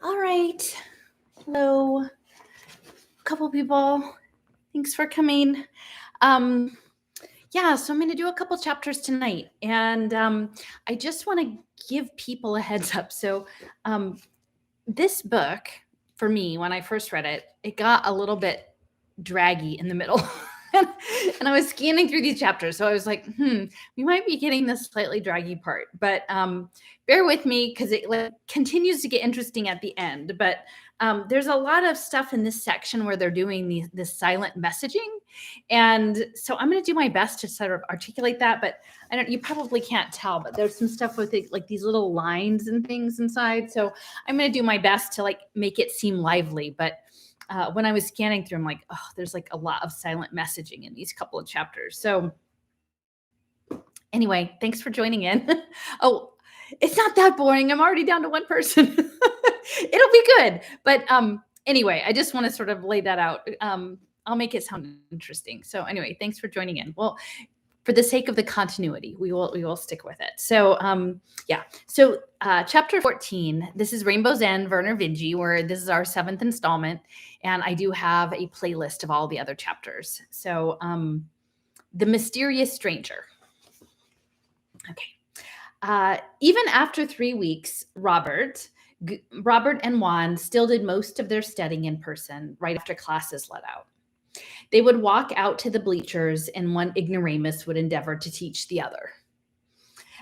All right. Hello, couple people. Thanks for coming. Um, so I'm going to do a couple chapters tonight, and I just want to give people a heads up. So, this book, for me, when I first read it, it got a little bit draggy in the middle. And I was scanning through these chapters. So I was like, we might be getting this slightly draggy part, but bear with me because it continues to get interesting at the end. But there's a lot of stuff in this section where they're doing this silent messaging. And so I'm going to do my best to sort of articulate that, but you probably can't tell, but there's some stuff with it, like these little lines and things inside. So I'm going to do my best to make it seem lively. But when I was scanning through, I'm like, oh, there's like a lot of silent messaging in these couple of chapters. So anyway, thanks for joining in. Oh, it's not that boring. I'm already down to one person. It'll be good. But anyway, I just want to sort of lay that out. I'll make it sound interesting. So anyway, thanks for joining in. Well, for the sake of the continuity, we will stick with it. So So chapter 14, this is Rainbow's End, Werner Vinge, where this is our 7th installment. And I do have a playlist of all the other chapters. So The Mysterious Stranger. Okay. Even after 3 weeks, Robert and Juan still did most of their studying in person right after classes let out. They would walk out to the bleachers, and one ignoramus would endeavor to teach the other.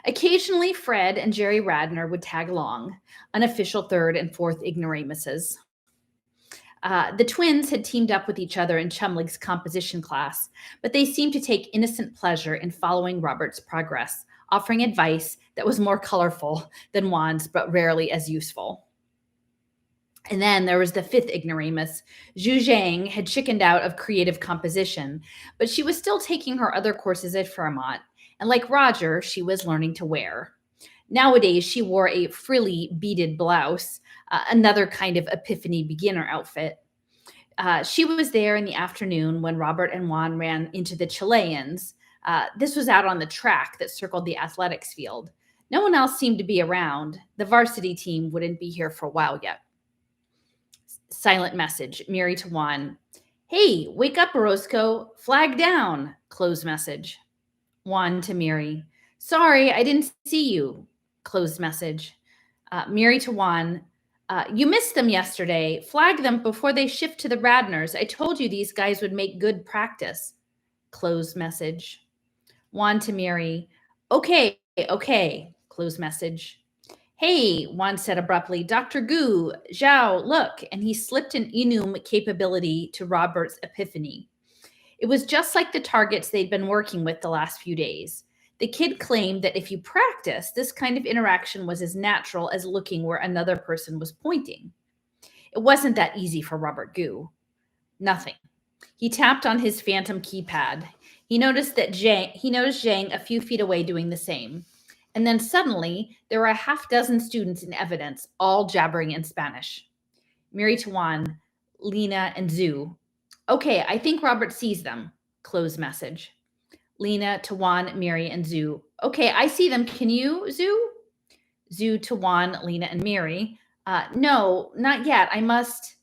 Occasionally, Fred and Jerry Radner would tag along, unofficial 3rd and 4th ignoramuses. The twins had teamed up with each other in Chumlig's composition class, but they seemed to take innocent pleasure in following Robert's progress, offering advice that was more colorful than Juan's, but rarely as useful. And then there was the 5th ignoramus. Zhu Zhang had chickened out of creative composition, but she was still taking her other courses at Fairmont. And like Roger, she was learning to wear. Nowadays, she wore a frilly beaded blouse, another kind of epiphany beginner outfit. She was there in the afternoon when Robert and Juan ran into the Chileans. This was out on the track that circled the athletics field. No one else seemed to be around. The varsity team wouldn't be here for a while yet. Silent message, Mary to Juan. Hey, wake up, Orozco. Flag down. Close message. Juan to Mary. Sorry, I didn't see you. Closed message. Mary to Juan. You missed them yesterday. Flag them before they shift to the Radners. I told you these guys would make good practice. Closed message. Juan to Mary. Okay. Closed message. Hey, Juan said abruptly, Dr. Gu, Zhao, look, and he slipped an Inum capability to Robert's epiphany. It was just like the targets they'd been working with the last few days. The kid claimed that if you practice, this kind of interaction was as natural as looking where another person was pointing. It wasn't that easy for Robert Gu. Nothing. He tapped on his phantom keypad. He noticed Zhang a few feet away doing the same. And then suddenly, there were a half dozen students in evidence, all jabbering in Spanish. Mary to Juan, Lena, and Zhu. Okay, I think Robert sees them. Close message. Lena to Juan, Mary, and Zhu. Okay, I see them. Can you, Zhu? Zhu to Juan, Lena, and Mary. No, not yet. I must.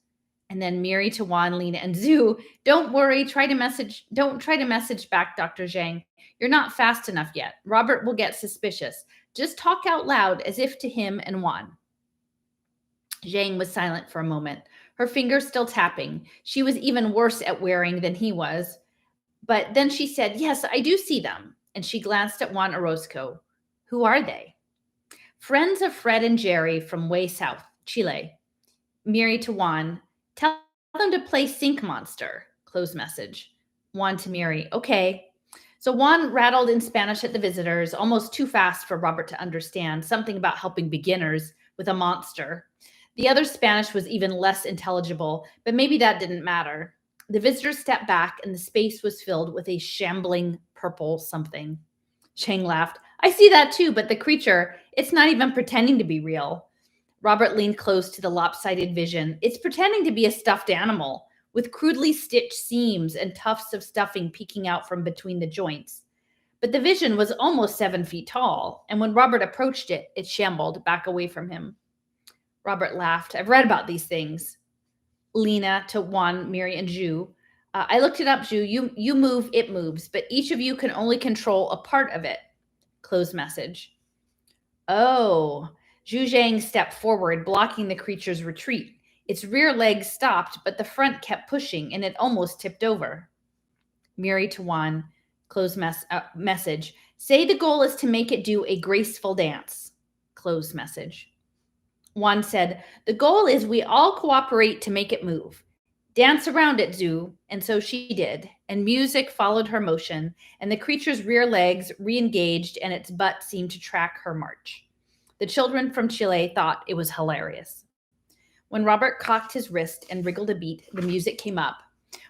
And then Mary to Juan, Lena, and Zhu. Don't worry. Don't try to message back, Dr. Zhang. You're not fast enough yet. Robert will get suspicious. Just talk out loud as if to him and Juan. Zhang was silent for a moment, her fingers still tapping. She was even worse at wearing than he was. But then she said, yes, I do see them. And she glanced at Juan Orozco. Who are they? Friends of Fred and Jerry from way south, Chile. Mary to Juan. Tell them to play Sink Monster. Close message. Juan to Mary. Okay. So Juan rattled in Spanish at the visitors, almost too fast for Robert to understand, something about helping beginners with a monster. The other Spanish was even less intelligible, but maybe that didn't matter. The visitors stepped back, and the space was filled with a shambling purple something. Chang laughed. I see that too, but the creature, it's not even pretending to be real. Robert leaned close to the lopsided vision. It's pretending to be a stuffed animal, with crudely stitched seams and tufts of stuffing peeking out from between the joints. But the vision was almost 7 feet tall, and when Robert approached it, it shambled back away from him. Robert laughed. I've read about these things. Lena to Juan, Mary, and Zhu. I looked it up, Zhu. You move, it moves, but each of you can only control a part of it. Close message. Oh. Zhu Zhang stepped forward, blocking the creature's retreat. Its rear legs stopped, but the front kept pushing, and it almost tipped over. Mary to Juan, message. Say the goal is to make it do a graceful dance. Close message. Juan said, the goal is we all cooperate to make it move. Dance around it, Zhu. And so she did, and music followed her motion, and the creature's rear legs re-engaged, and its butt seemed to track her march. The children from Chile thought it was hilarious. When Robert cocked his wrist and wriggled a beat, the music came up.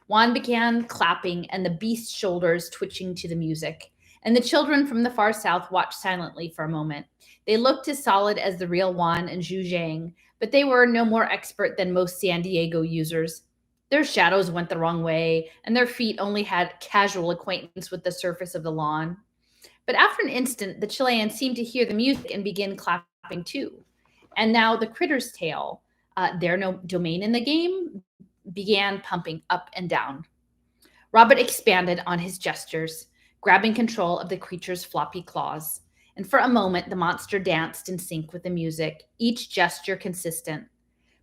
Juan began clapping, and the beast's shoulders twitching to the music. And the children from the far south watched silently for a moment. They looked as solid as the real Juan and Zhu Zhang, but they were no more expert than most San Diego users. Their shadows went the wrong way, and their feet only had casual acquaintance with the surface of the lawn. But after an instant, the Chilean seemed to hear the music and begin clapping too. And now the critter's tail, their domain in the game, began pumping up and down. Robert expanded on his gestures, grabbing control of the creature's floppy claws. And for a moment, the monster danced in sync with the music, each gesture consistent.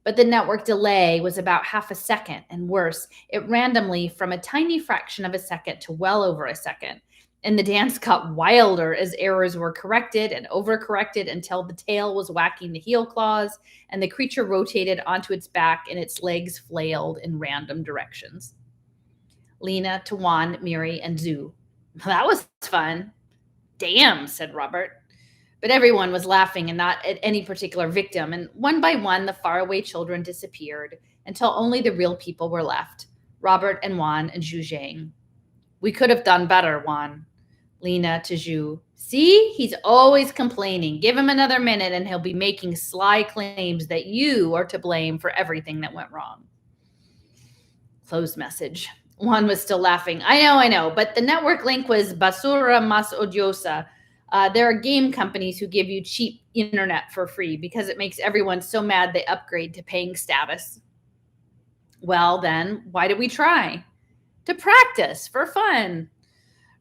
But the network delay was about half a second, and worse, it randomly from a tiny fraction of a second to well over a second. And the dance got wilder as errors were corrected and overcorrected until the tail was whacking the heel claws and the creature rotated onto its back and its legs flailed in random directions. Lena to Juan, Miri, and Zhu. That was fun. Damn, said Robert. But everyone was laughing and not at any particular victim, and one by one the faraway children disappeared until only the real people were left, Robert and Juan and Zhu Zhang. We could have done better, Juan. Lena to Zhu. See, he's always complaining. Give him another minute and he'll be making sly claims that you are to blame for everything that went wrong. Closed message. Juan was still laughing. I know, but the network link was basura más odiosa. There are game companies who give you cheap internet for free because it makes everyone so mad they upgrade to paying status. Well, then, why did we try? To practice, for fun.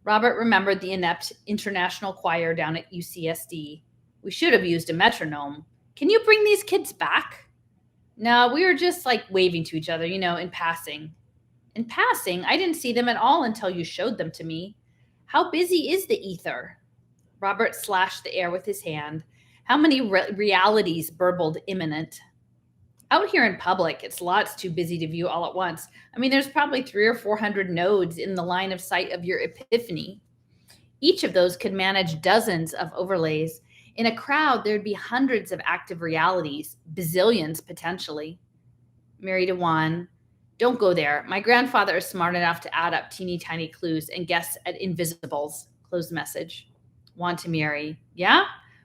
Robert remembered the inept international choir down at UCSD. We should have used a metronome. Can you bring these kids back? No, we were just like waving to each other, in passing. In passing, I didn't see them at all until you showed them to me. How busy is the ether? Robert slashed the air with his hand. How many realities burbled imminent? Out here in public, it's lots too busy to view all at once. There's probably 300 or 400 nodes in the line of sight of your epiphany. Each of those could manage dozens of overlays. In a crowd, there'd be hundreds of active realities, bazillions potentially. Mary to Juan, don't go there. My grandfather is smart enough to add up teeny tiny clues and guess at invisibles. Closed message. Juan to Mary, yeah?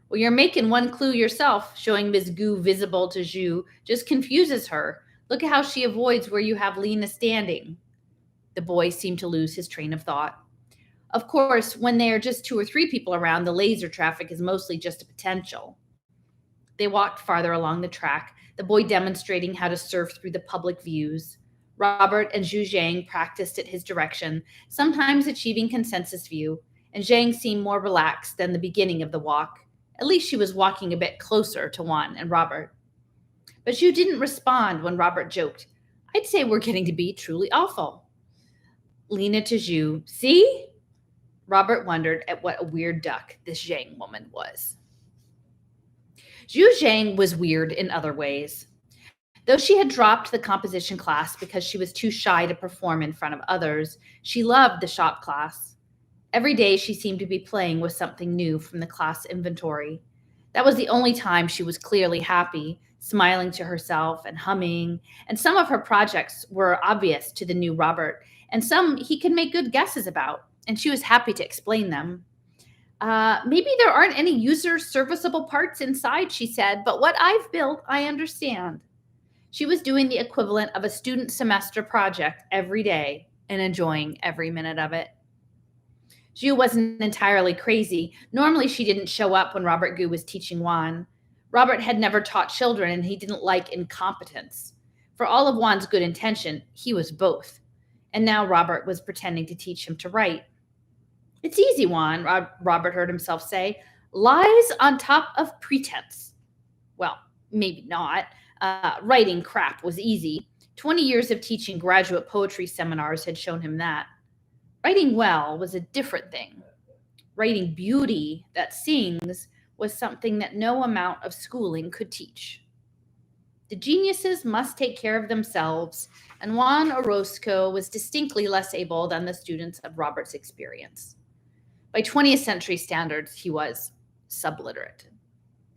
Well, you're making one clue yourself. Showing Ms. Gu visible to Zhu just confuses her. Look at how she avoids where you have Lena standing. The boy seemed to lose his train of thought. Of course, when there are just 2 or 3 people around, the laser traffic is mostly just a potential. They walked farther along the track, the boy demonstrating how to surf through the public views. Robert and Zhu Zhang practiced at his direction, sometimes achieving consensus view, and Zhang seemed more relaxed than the beginning of the walk. At least she was walking a bit closer to Juan and Robert. But Zhu didn't respond when Robert joked, I'd say we're getting to be truly awful. Lena to Zhu, see? Robert wondered at what a weird duck this Zhang woman was. Zhu Zhang was weird in other ways. Though she had dropped the composition class because she was too shy to perform in front of others, she loved the shop class. Every day she seemed to be playing with something new from the class inventory. That was the only time she was clearly happy, smiling to herself and humming, and some of her projects were obvious to the new Robert, and some he could make good guesses about, and she was happy to explain them. Maybe there aren't any user serviceable parts inside, she said, but what I've built, I understand. She was doing the equivalent of a student semester project every day and enjoying every minute of it. Zhu wasn't entirely crazy. Normally, she didn't show up when Robert Gu was teaching Juan. Robert had never taught children, and he didn't like incompetence. For all of Juan's good intention, he was both. And now Robert was pretending to teach him to write. It's easy, Juan, Robert heard himself say. Lies on top of pretense. Well, maybe not. Writing crap was easy. 20 years of teaching graduate poetry seminars had shown him that. Writing well was a different thing. Writing beauty that sings was something that no amount of schooling could teach. The geniuses must take care of themselves, and Juan Orozco was distinctly less able than the students of Robert's experience. By 20th century standards, he was subliterate,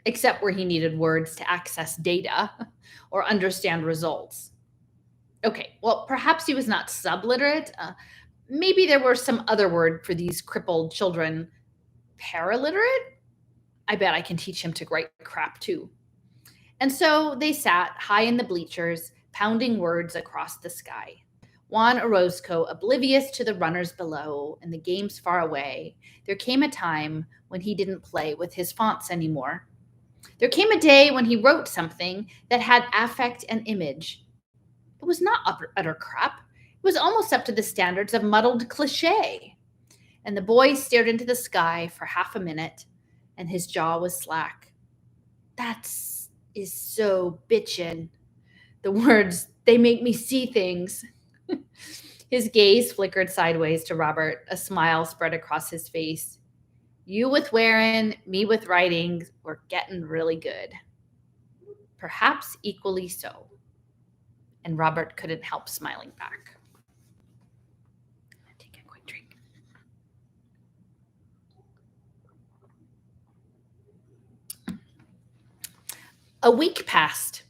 except where he needed words to access data or understand results. Okay, well, perhaps he was not subliterate. Maybe there were some other word for these crippled children. Paraliterate? I bet I can teach him to write crap too. And so they sat high in the bleachers, pounding words across the sky. Juan Orozco, oblivious to the runners below and the games far away, there came a time when he didn't play with his fonts anymore. There came a day when he wrote something that had affect and image. It was not utter crap. It was almost up to the standards of muddled cliché. And the boy stared into the sky for half a minute, and his jaw was slack. That is so bitchin'. The words, they make me see things. His gaze flickered sideways to Robert. A smile spread across his face. You with wearing, me with writing, we're getting really good. Perhaps equally so. And Robert couldn't help smiling back. Take a quick drink. A week passed.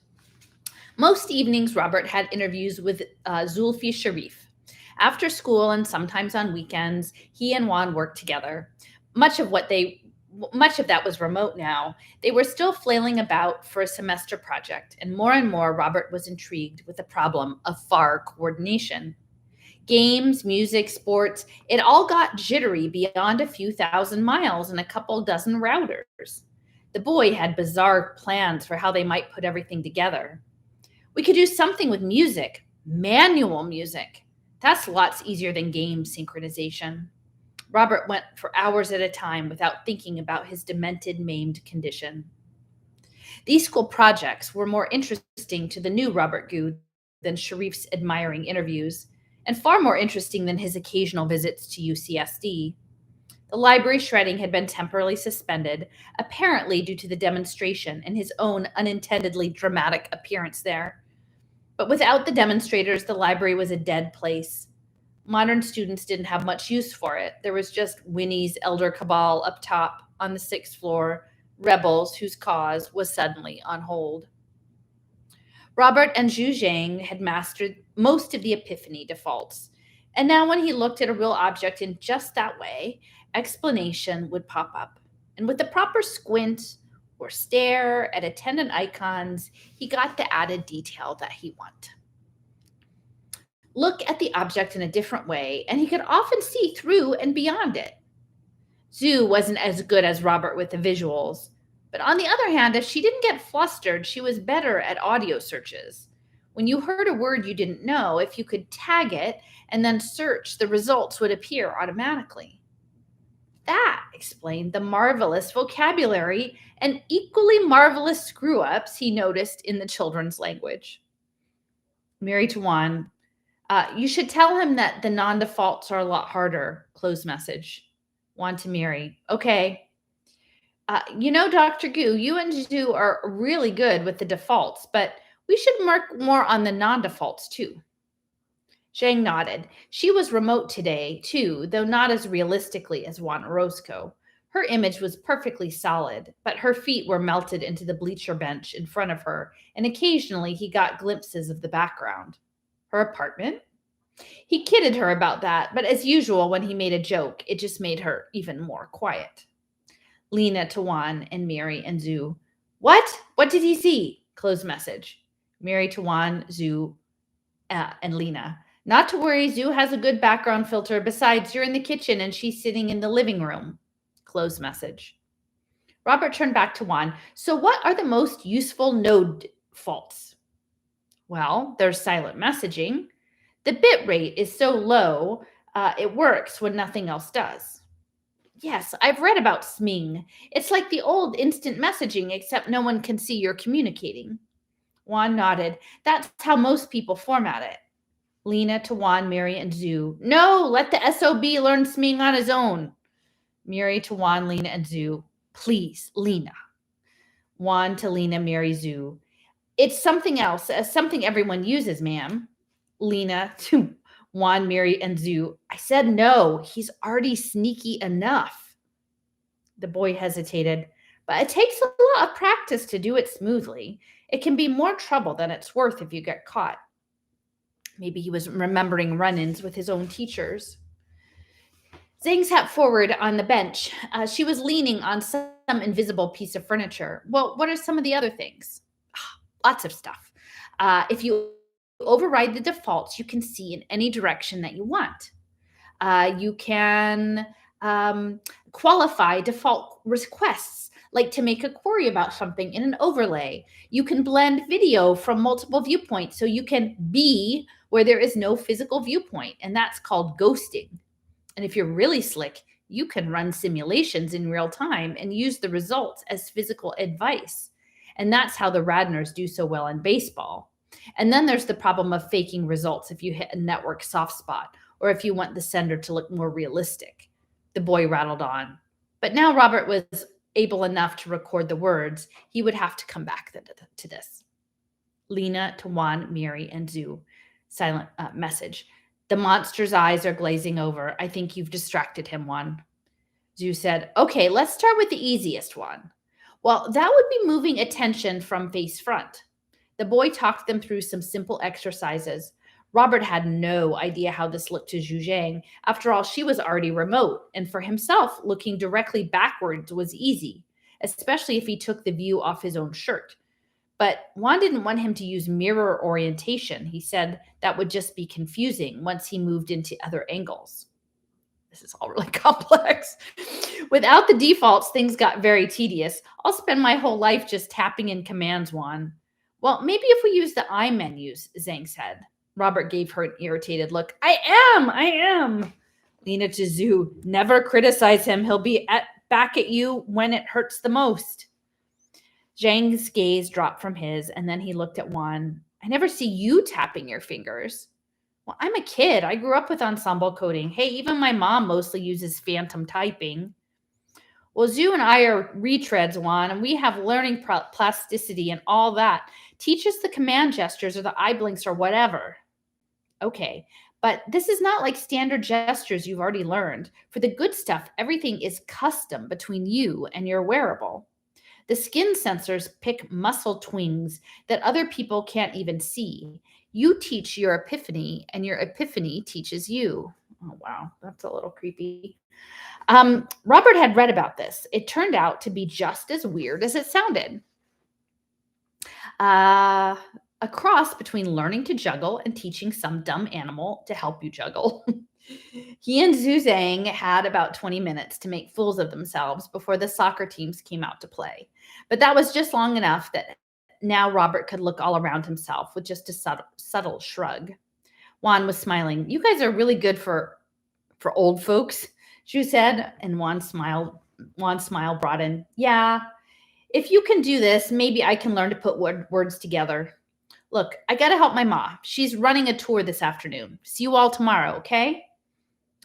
Most evenings, Robert had interviews with Zulfi Sharif. After school and sometimes on weekends, he and Juan worked together. Much of that was remote now. They were still flailing about for a semester project, and more Robert was intrigued with the problem of far coordination. Games, music, sports, it all got jittery beyond a few thousand miles and a couple dozen routers. The boy had bizarre plans for how they might put everything together. We could do something with music, manual music. That's lots easier than game synchronization. Robert went for hours at a time without thinking about his demented, maimed condition. These school projects were more interesting to the new Robert Good than Sharif's admiring interviews, and far more interesting than his occasional visits to UCSD. The library shredding had been temporarily suspended, apparently due to the demonstration and his own unintendedly dramatic appearance there. But without the demonstrators, the library was a dead place. Modern students didn't have much use for it. There was just Winnie's elder cabal up top on the 6th floor, rebels whose cause was suddenly on hold. Robert and Zhu Zhang had mastered most of the epiphany defaults, and now when he looked at a real object in just that way, explanation would pop up. And with the proper squint or stare at attendant icons, he got the added detail that he wanted. Look at the object in a different way, and he could often see through and beyond it. Zhu wasn't as good as Robert with the visuals, but on the other hand, if she didn't get flustered, she was better at audio searches. When you heard a word you didn't know, if you could tag it and then search, the results would appear automatically. That explained the marvelous vocabulary and equally marvelous screw-ups he noticed in the children's language. Mary to Juan, you should tell him that the non-defaults are a lot harder. Close message. Juan to Mary. Okay. Dr. Gu, you and Zhu are really good with the defaults, but we should work more on the non-defaults too. Zhang nodded. She was remote today, too, though not as realistically as Juan Orozco. Her image was perfectly solid, but her feet were melted into the bleacher bench in front of her, and occasionally he got glimpses of the background. Her apartment? He kidded her about that, but as usual, when he made a joke, it just made her even more quiet. Lena to Juan and Mary and Zhu. What? What did he see? Close message. Mary to Juan, Zhu, and Lena. Not to worry, Zhu has a good background filter. Besides, you're in the kitchen and she's sitting in the living room. Close message. Robert turned back to Juan. So, what are the most useful node faults? Well, there's silent messaging. The bit rate is so low, it works when nothing else does. Yes, I've read about SMING. It's like the old instant messaging, except no one can see you're communicating. Juan nodded. That's how most people format it. Lena to Juan, Mary, and Zoo. No, let the SOB learn SMING on his own. Mary to Juan, Lena, and Zoo. Please, Lena. Juan to Lena, Mary, Zoo. It's something else, something everyone uses, ma'am. Lena to Juan, Mary, and Zoo. I said no. He's already sneaky enough. The boy hesitated, but it takes a lot of practice to do it smoothly. It can be more trouble than it's worth if you get caught. Maybe he was remembering run-ins with his own teachers. Zhang sat forward on the bench. She was leaning on some invisible piece of furniture. Well, what are some of the other things? Lots of stuff. If you override the defaults, you can see in any direction that you want. You can qualify default requests, like to make a query about something in an overlay. You can blend video from multiple viewpoints, so you can be where there is no physical viewpoint, and that's called ghosting. And if you're really slick, you can run simulations in real time and use the results as physical advice. And that's how the Radners do so well in baseball. And then there's the problem of faking results if you hit a network soft spot or if you want the sender to look more realistic. The boy rattled on. But now Robert was able enough to record the words. He would have to come back to this. Lena to Juan, Mary, and Zoo. Silent message. The monster's eyes are glazing over. I think you've distracted him, Juan. Zoo said, okay, let's start with the easiest one. Well, that would be moving attention from face front. The boy talked them through some simple exercises. Robert had no idea how this looked to Zhu Zhang. After all, she was already remote, and for himself, looking directly backwards was easy, especially if he took the view off his own shirt. But Juan didn't want him to use mirror orientation. He said that would just be confusing once he moved into other angles. This is all really complex. Without the defaults, things got very tedious. I'll spend my whole life just tapping in commands, Juan. Well, maybe if we use the I menus, Zhang said. Robert gave her an irritated look. I am. Lena to Zhu. Never criticize him. He'll be back at you when it hurts the most. Zhang's gaze dropped from his, and then he looked at Juan. I never see you tapping your fingers. Well, I'm a kid. I grew up with ensemble coding. Hey, even my mom mostly uses phantom typing. Well, Zhu and I are retreads, Juan, and we have learning plasticity and all that. Teach us the command gestures or the eye blinks or whatever. Okay, but this is not like standard gestures you've already learned. For the good stuff, everything is custom between you and your wearable. The skin sensors pick muscle twings that other people can't even see. You teach your epiphany, and your epiphany teaches you. Oh, wow, that's a little creepy. Robert had read about this. It turned out to be just as weird as it sounded. A cross between learning to juggle and teaching some dumb animal to help you juggle. He and Zhu Zhang had about 20 minutes to make fools of themselves before the soccer teams came out to play. But that was just long enough that now Robert could look all around himself with just a subtle shrug. Juan was smiling. You guys are really good for old folks, Zhu said, and Juan's smile broadened. Yeah, if you can do this, maybe I can learn to put words together. Look, I got to help my ma. She's running a tour this afternoon. See you all tomorrow, okay?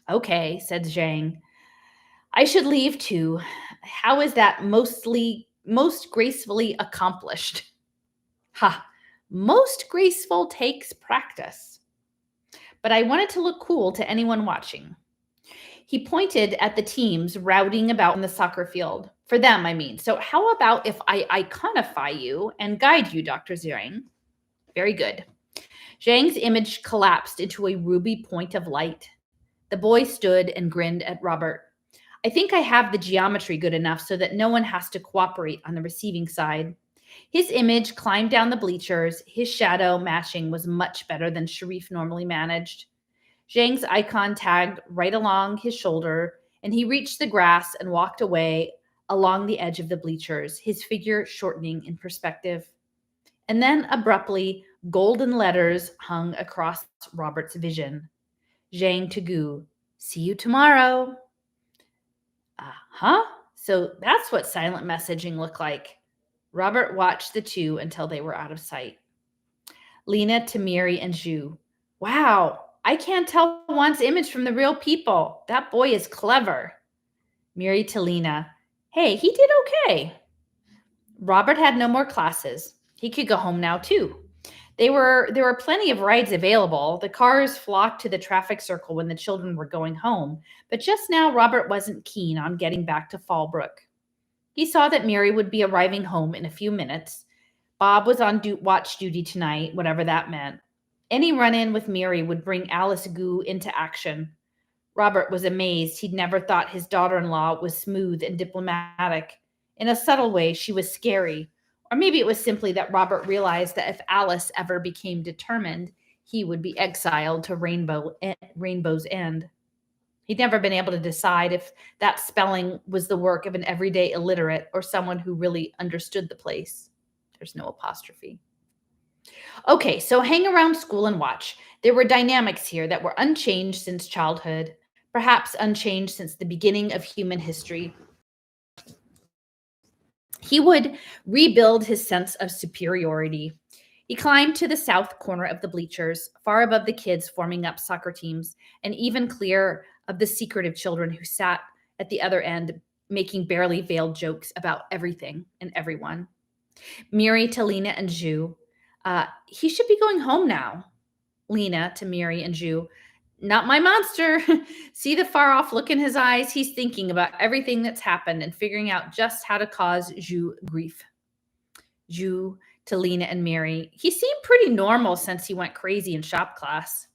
Okay, said Zhang. I should leave too. How is that most gracefully accomplished? Ha, most graceful takes practice. But I wanted to look cool to anyone watching. He pointed at the teams routing about in the soccer field. For them, I mean. So how about if I iconify you and guide you, Dr. Zhang? Very good. Zhang's image collapsed into a ruby point of light. The boy stood and grinned at Robert. I think I have the geometry good enough so that no one has to cooperate on the receiving side. His image climbed down the bleachers. His shadow matching was much better than Sharif normally managed. Zhang's icon tagged right along his shoulder, and he reached the grass and walked away along the edge of the bleachers, his figure shortening in perspective. And then abruptly, golden letters hung across Robert's vision. Zhang Tugu, see you tomorrow. Huh? So that's what silent messaging looked like. Robert watched the two until they were out of sight. Lena to Miri and Zhu. Wow, I can't tell Juan's image from the real people. That boy is clever. Miri to Lena. Hey, he did okay. Robert had no more classes. He could go home now too. There were plenty of rides available. The cars flocked to the traffic circle when the children were going home, but just now Robert wasn't keen on getting back to Fallbrook. He saw that Mary would be arriving home in a few minutes. Bob was on watch duty tonight, whatever that meant. Any run-in with Mary would bring Alice Gu into action. Robert was amazed. He'd never thought his daughter-in-law was smooth and diplomatic. In a subtle way, she was scary. Or maybe it was simply that Robert realized that if Alice ever became determined, he would be exiled to Rainbow's End. He'd never been able to decide if that spelling was the work of an everyday illiterate or someone who really understood the place. There's no apostrophe. Okay, so hang around school and watch. There were dynamics here that were unchanged since childhood, perhaps unchanged since the beginning of human history. He would rebuild his sense of superiority. He climbed to the south corner of the bleachers, far above the kids forming up soccer teams, and even clear of the secretive children who sat at the other end, making barely veiled jokes about everything and everyone. Miri to Lena and Zhu. He should be going home now. Lena to Miri and Zhu. Not my monster. See the far off look in his eyes? He's thinking about everything that's happened and figuring out just how to cause Zhu grief. Zhu to Lena and Mary. He seemed pretty normal since he went crazy in shop class.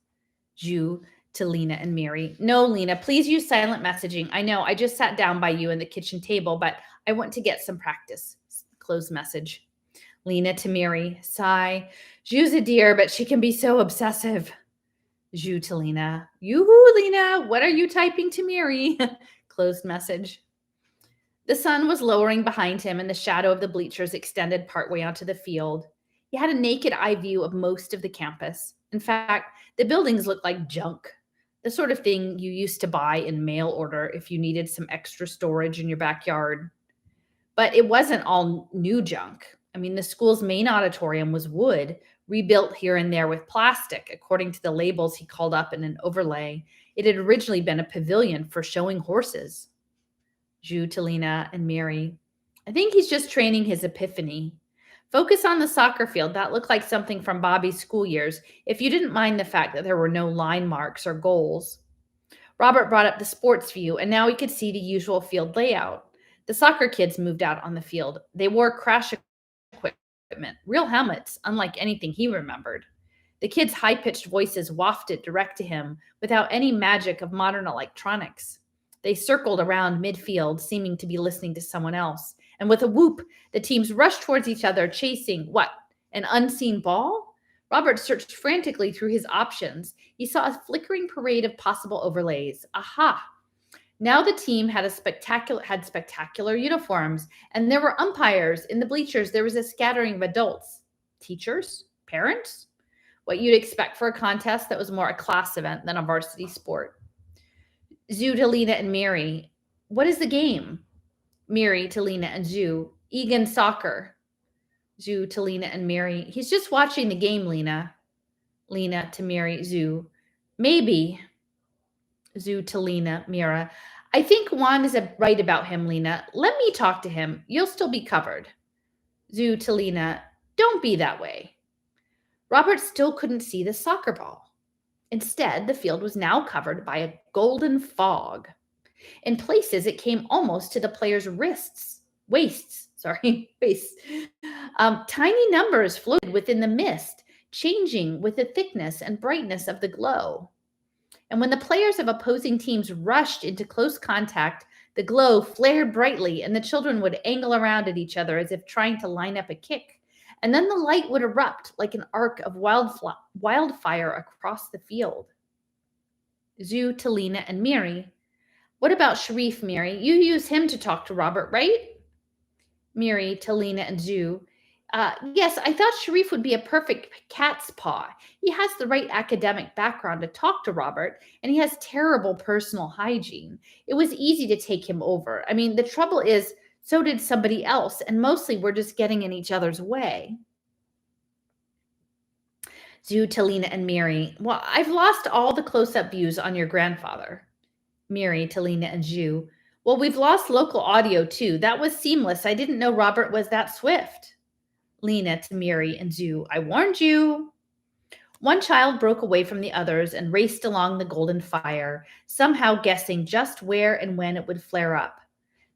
Zhu to Lena and Mary. No, Lena, please use silent messaging. I know I just sat down by you in the kitchen table, but I want to get some practice. Close message. Lena to Mary. Sigh. Zhu's a dear, but she can be so obsessive. Zhu to Lena. Yoo-hoo, Lena. What are you typing to Mary? Closed message. The sun was lowering behind him, and the shadow of the bleachers extended partway onto the field. He had a naked eye view of most of the campus. In fact, the buildings looked like junk, the sort of thing you used to buy in mail order if you needed some extra storage in your backyard. But it wasn't all new junk. I mean, the school's main auditorium was wood, rebuilt here and there with plastic, according to the labels he called up in an overlay. It had originally been a pavilion for showing horses. Zhu to Lena and Mary. I think he's just training his epiphany. Focus on the soccer field. That looked like something from Bobby's school years, if you didn't mind the fact that there were no line marks or goals. Robert brought up the sports view, and now he could see the usual field layout. The soccer kids moved out on the field. They wore crash equipment, real helmets, unlike anything he remembered. The kids' high-pitched voices wafted direct to him without any magic of modern electronics. They circled around midfield, seeming to be listening to someone else. And with a whoop, the teams rushed towards each other, chasing what? An unseen ball? Robert searched frantically through his options. He saw a flickering parade of possible overlays. Aha! Now the team had spectacular uniforms, and there were umpires. In the bleachers, there was a scattering of adults. Teachers? Parents? What you'd expect for a contest that was more a class event than a varsity sport. Zhu to Lena and Mary. What is the game? Mary to Lena and Zhu. Egan soccer. Zhu to Lena and Mary. He's just watching the game, Lena. Lena to Mary. Zhu. Maybe. Zhu to Lena. Mira. I think Juan is right about him, Lena. Let me talk to him. You'll still be covered. Zhu to Lena. Don't be that way. Robert still couldn't see the soccer ball. Instead, the field was now covered by a golden fog. In places, it came almost to the players' waists. Tiny numbers floated within the mist, changing with the thickness and brightness of the glow. And when the players of opposing teams rushed into close contact, the glow flared brightly, and the children would angle around at each other as if trying to line up a kick. And then the light would erupt like an arc of wildfire across the field. Zhu to Lena and Miri. What about Sharif, Mary? You use him to talk to Robert, right? Mary to Lena and Zoo. Yes, I thought Sharif would be a perfect cat's paw. He has the right academic background to talk to Robert, and he has terrible personal hygiene. It was easy to take him over. I mean, the trouble is, so did somebody else, and mostly we're just getting in each other's way. Zoo to Lena and Mary. Well, I've lost all the close up views on your grandfather. Mary to Lena and Ju. Well, we've lost local audio too. That was seamless. I didn't know Robert was that swift. Lena to Mary and Ju. I warned you. One child broke away from the others and raced along the golden fire, somehow guessing just where and when it would flare up.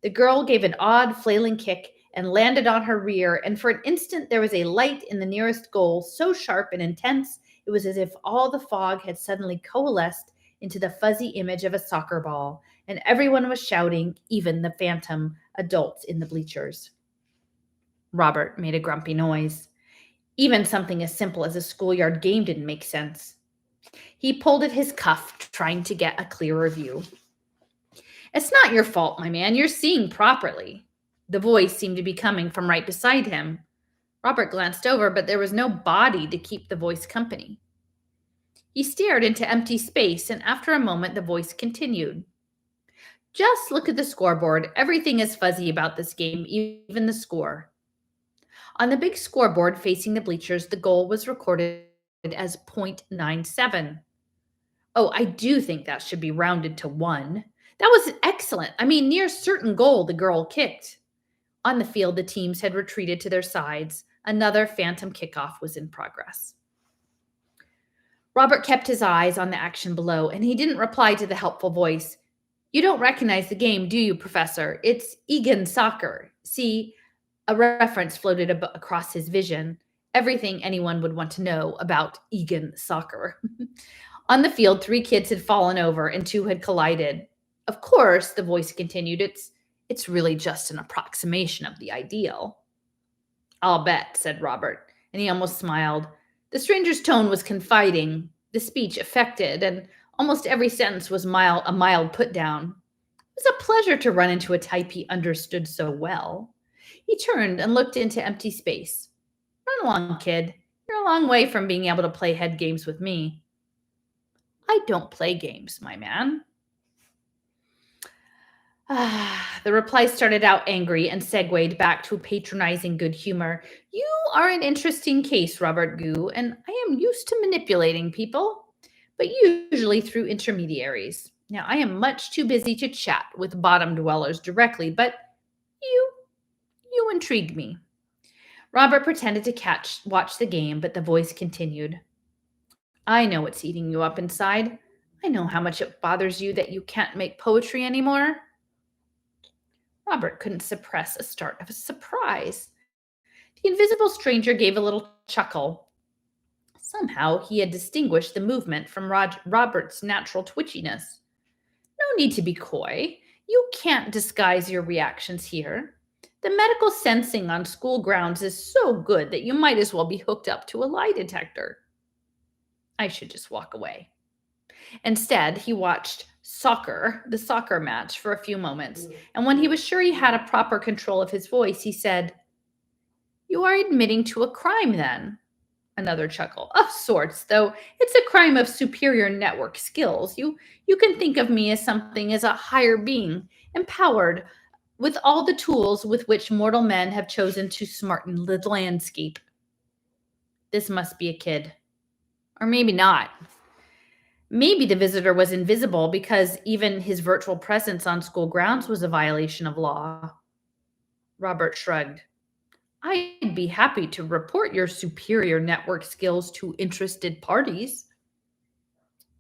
The girl gave an odd, flailing kick and landed on her rear, and for an instant there was a light in the nearest goal so sharp and intense it was as if all the fog had suddenly coalesced into the fuzzy image of a soccer ball, and everyone was shouting, even the phantom adults in the bleachers. Robert made a grumpy noise. Even something as simple as a schoolyard game didn't make sense. He pulled at his cuff, trying to get a clearer view. It's not your fault, my man. You're seeing properly. The voice seemed to be coming from right beside him. Robert glanced over, but there was no body to keep the voice company. He stared into empty space, and after a moment, the voice continued. Just look at the scoreboard. Everything is fuzzy about this game, even the score. On the big scoreboard facing the bleachers, the goal was recorded as .97. Oh, I do think that should be rounded to 1. That was excellent. I mean, near certain goal the girl kicked. On the field, the teams had retreated to their sides. Another phantom kickoff was in progress. Robert kept his eyes on the action below, and he didn't reply to the helpful voice. You don't recognize the game, do you, Professor? It's Egan soccer. See, a reference floated across his vision. Everything anyone would want to know about Egan soccer. On the field, 3 kids had fallen over and 2 had collided. Of course, the voice continued, it's really just an approximation of the ideal. I'll bet, said Robert, and he almost smiled. The stranger's tone was confiding, the speech affected, and almost every sentence was a mild put-down. It was a pleasure to run into a type he understood so well. He turned and looked into empty space. Run along, kid. You're a long way from being able to play head games with me. I don't play games, my man. The reply started out angry and segued back to patronizing good humor. You are an interesting case, Robert Goo, and I am used to manipulating people, but usually through intermediaries. Now, I am much too busy to chat with bottom dwellers directly, but you intrigue me. Robert pretended to watch the game, but the voice continued. I know what's eating you up inside. I know how much it bothers you that you can't make poetry anymore. Robert couldn't suppress a start of surprise. The invisible stranger gave a little chuckle. Somehow he had distinguished the movement from Robert's natural twitchiness. No need to be coy. You can't disguise your reactions here. The medical sensing on school grounds is so good that you might as well be hooked up to a lie detector. I should just walk away. Instead, he watched the soccer match, for a few moments, and when he was sure he had a proper control of his voice, he said, You are admitting to a crime, then? Another chuckle. Of sorts, though it's a crime of superior network skills. You can think of me as something as a higher being, empowered with all the tools with which mortal men have chosen to smarten the landscape. This must be a kid. Or maybe not. Maybe the visitor was invisible because even his virtual presence on school grounds was a violation of law. Robert shrugged. I'd be happy to report your superior network skills to interested parties.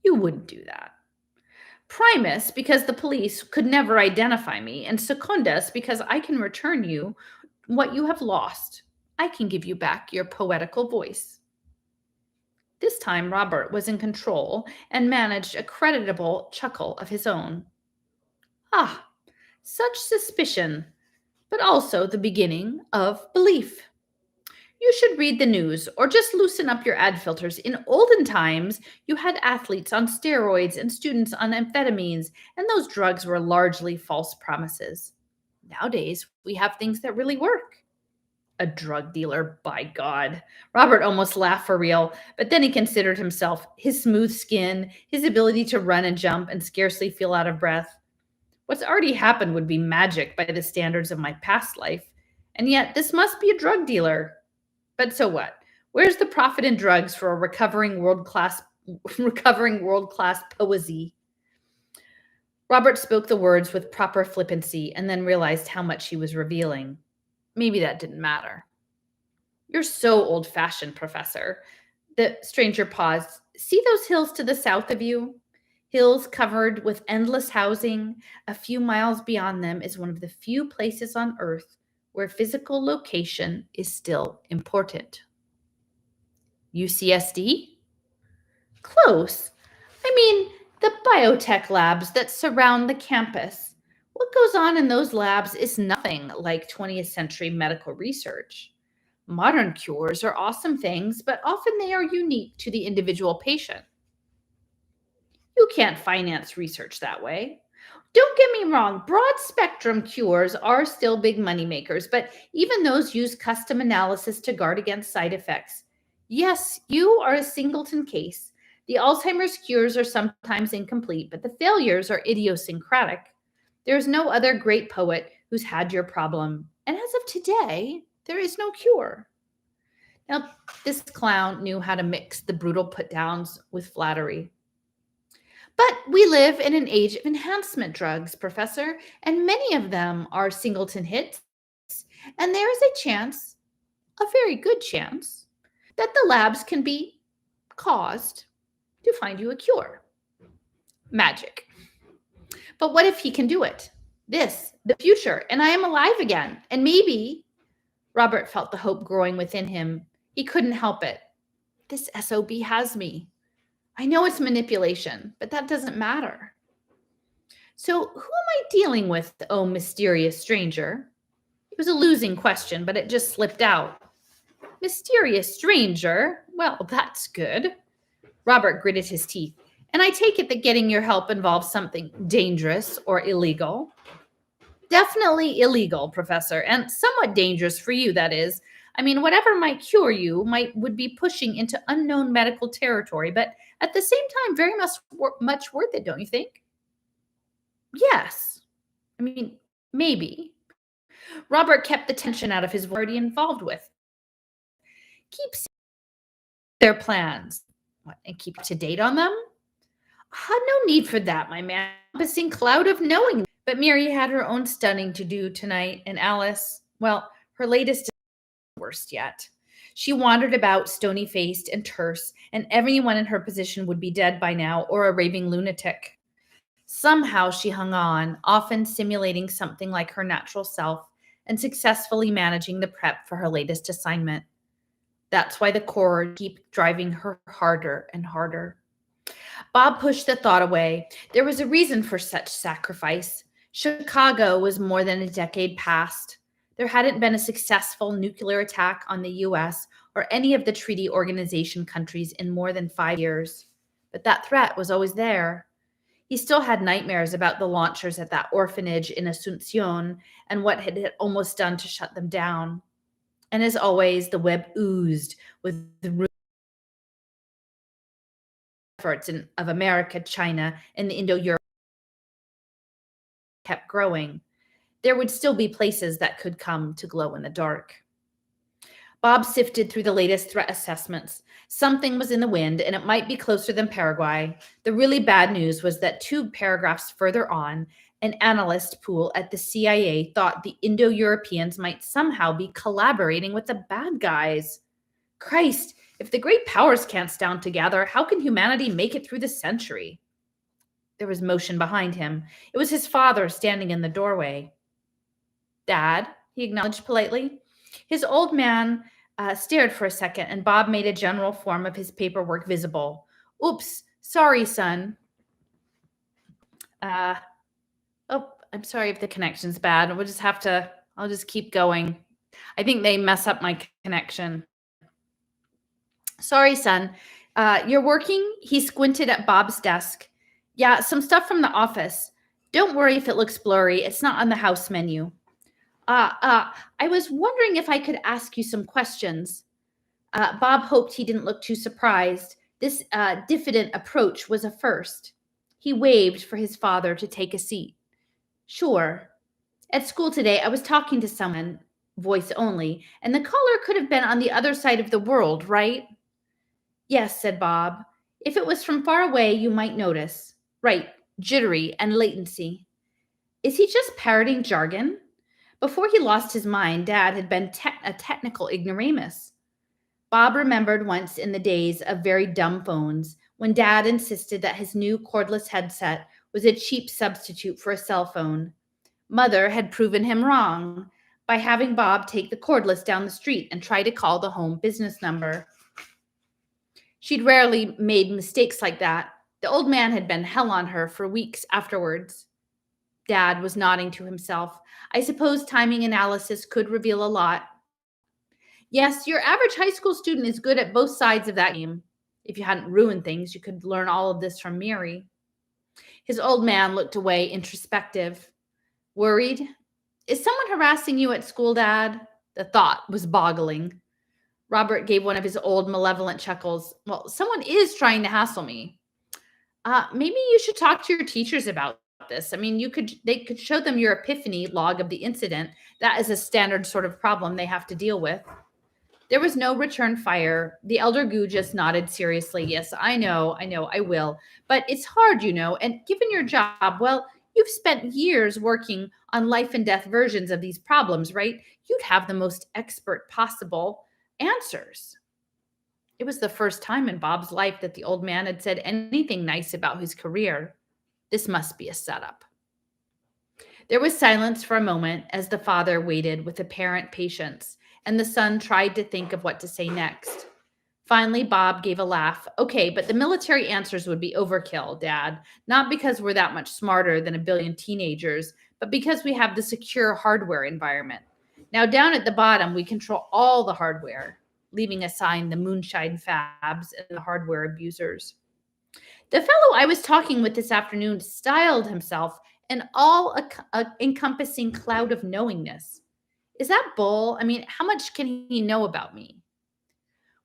You wouldn't do that. Primus, because the police could never identify me, and secundus, because I can return you what you have lost. I can give you back your poetical voice. This time, Robert was in control and managed a creditable chuckle of his own. Ah, such suspicion, but also the beginning of belief. You should read the news or just loosen up your ad filters. In olden times, you had athletes on steroids and students on amphetamines, and those drugs were largely false promises. Nowadays, we have things that really work. A drug dealer, by God. Robert almost laughed for real, but then he considered himself, his smooth skin, his ability to run and jump and scarcely feel out of breath. What's already happened would be magic by the standards of my past life, and yet this must be a drug dealer. But so what? Where's the profit in drugs for a recovering world-class poesy? Robert spoke the words with proper flippancy and then realized how much he was revealing. Maybe that didn't matter. You're so old-fashioned, Professor. The stranger paused. See those hills to the south of you? Hills covered with endless housing. A few miles beyond them is one of the few places on Earth where physical location is still important. UCSD? Close. I mean, the biotech labs that surround the campus. What goes on in those labs is nothing like 20th century medical research. Modern cures are awesome things, but often they are unique to the individual patient. You can't finance research that way. Don't get me wrong, broad spectrum cures are still big moneymakers, but even those use custom analysis to guard against side effects. Yes, you are a singleton case. The Alzheimer's cures are sometimes incomplete, but the failures are idiosyncratic. There is no other great poet who's had your problem, and as of today, there is no cure. Now, this clown knew how to mix the brutal put downs with flattery. But we live in an age of enhancement drugs, Professor, and many of them are singleton hits. And there is a chance, a very good chance, that the labs can be caused to find you a cure. Magic. But what if he can do it? This, the future, and I am alive again. And maybe, Robert felt the hope growing within him. He couldn't help it. This SOB has me. I know it's manipulation, but that doesn't matter. So who am I dealing with, oh mysterious stranger? It was a losing question, but it just slipped out. Mysterious stranger? Well, that's good. Robert gritted his teeth. And I take it that getting your help involves something dangerous or illegal. Definitely illegal, Professor, and somewhat dangerous for you, that is. I mean, whatever might cure you would be pushing into unknown medical territory, but at the same time, very much worth it, don't you think? Yes. I mean, maybe. Robert kept the tension out of his already involved with. Keep their plans. What, and keep up to date on them? No need for that, my man. Encompassing cloud of knowing. But Mary had her own stunning to do tonight, and Alice, well, her latest is worst yet. She wandered about stony-faced and terse, and everyone in her position would be dead by now or a raving lunatic. Somehow she hung on, often simulating something like her natural self and successfully managing the prep for her latest assignment. That's why the cord kept driving her harder and harder. Bob pushed the thought away. There was a reason for such sacrifice. Chicago was more than a decade past. There hadn't been a successful nuclear attack on the US or any of the treaty organization countries in more than 5 years. But that threat was always there. He still had nightmares about the launchers at that orphanage in Asuncion and what it had almost done to shut them down. And as always, the web oozed with the efforts of America, China, and the Indo-Europe kept growing. There would still be places that could come to glow in the dark. Bob sifted through the latest threat assessments. Something was in the wind, and it might be closer than Paraguay. The really bad news was that 2 paragraphs further on, an analyst pool at the CIA thought the Indo-Europeans might somehow be collaborating with the bad guys. Christ, if the great powers can't stand together, how can humanity make it through the century? There was motion behind him. It was his father standing in the doorway. Dad, he acknowledged politely. His old man stared for a second, and Bob made a general form of his paperwork visible. Oops, sorry, son. I'm sorry if the connection's bad. I'll just keep going. I think they mess up my connection. Sorry, son. You're working? He squinted at Bob's desk. Yeah, some stuff from the office. Don't worry if it looks blurry. It's not on the house menu. Uh, uh, I was wondering if I could ask you some questions. Bob hoped he didn't look too surprised. This diffident approach was a first. He waved for his father to take a seat. Sure. At school today, I was talking to someone, voice only, and the caller could have been on the other side of the world, right? Yes, said Bob. If it was from far away, you might notice. Right, jittery and latency. Is he just parroting jargon? Before he lost his mind, Dad had been a technical ignoramus. Bob remembered once in the days of very dumb phones when Dad insisted that his new cordless headset was a cheap substitute for a cell phone. Mother had proven him wrong by having Bob take the cordless down the street and try to call the home business number. She'd rarely made mistakes like that. The old man had been hell on her for weeks afterwards. Dad was nodding to himself. I suppose timing analysis could reveal a lot. Yes, your average high school student is good at both sides of that game. If you hadn't ruined things, you could learn all of this from Mary. His old man looked away, introspective. Worried? Is someone harassing you at school, Dad? The thought was boggling. Robert gave one of his old malevolent chuckles. Well, someone is trying to hassle me. Maybe you should talk to your teachers about this. I mean, they could show them your epiphany log of the incident. That is a standard sort of problem they have to deal with. There was no return fire. The elder Goo just nodded seriously. Yes, I know, I will. But it's hard, and given your job, well, you've spent years working on life and death versions of these problems, right? You'd have the most expert possible answers. It was the first time in Bob's life that the old man had said anything nice about his career. This must be a setup. There was silence for a moment as the father waited with apparent patience, and the son tried to think of what to say next. Finally, Bob gave a laugh. Okay, but the military answers would be overkill, Dad. Not because we're that much smarter than a billion teenagers, but because we have the secure hardware environment. Now, down at the bottom, we control all the hardware, leaving aside the moonshine fabs and the hardware abusers. The fellow I was talking with this afternoon styled himself an all-encompassing cloud of knowingness. Is that bull? I mean, how much can he know about me?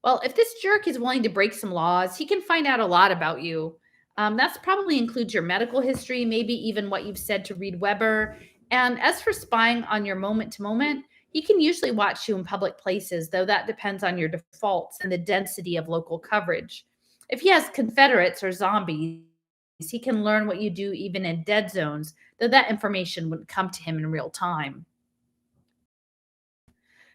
Well, if this jerk is willing to break some laws, he can find out a lot about you. That probably includes your medical history, maybe even what you've said to Reed Weber. And as for spying on your moment to moment, he can usually watch you in public places, though that depends on your defaults and the density of local coverage. If he has Confederates or zombies, he can learn what you do even in dead zones, though that information wouldn't come to him in real time.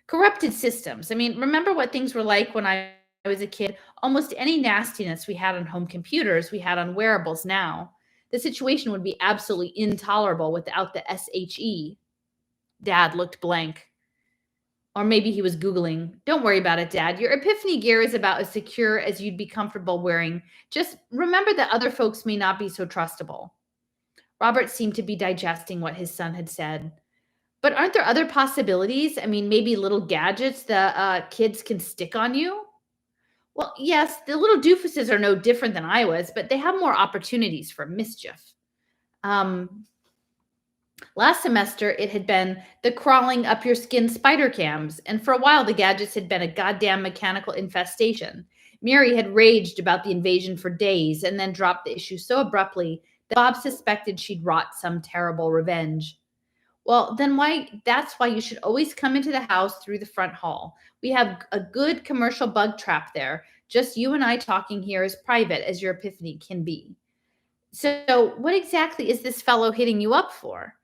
Corrupted systems. I mean, remember what things were like when I was a kid? Almost any nastiness we had on home computers, we had on wearables now. The situation would be absolutely intolerable without the SHE. Dad looked blank. Or maybe he was Googling. Don't worry about it, Dad. Your epiphany gear is about as secure as you'd be comfortable wearing. Just remember that other folks may not be so trustable. Robert seemed to be digesting what his son had said. But aren't there other possibilities? I mean, maybe little gadgets that kids can stick on you? Well, yes, the little doofuses are no different than I was, but they have more opportunities for mischief. Um, Last semester, it had been the crawling up your skin spider cams, and for a while, the gadgets had been a goddamn mechanical infestation. Mary had raged about the invasion for days and then dropped the issue so abruptly that Bob suspected she'd wrought some terrible revenge. Well, then that's why you should always come into the house through the front hall. We have a good commercial bug trap there. Just you and I talking here as private as your epiphany can be. So, what exactly is this fellow hitting you up for?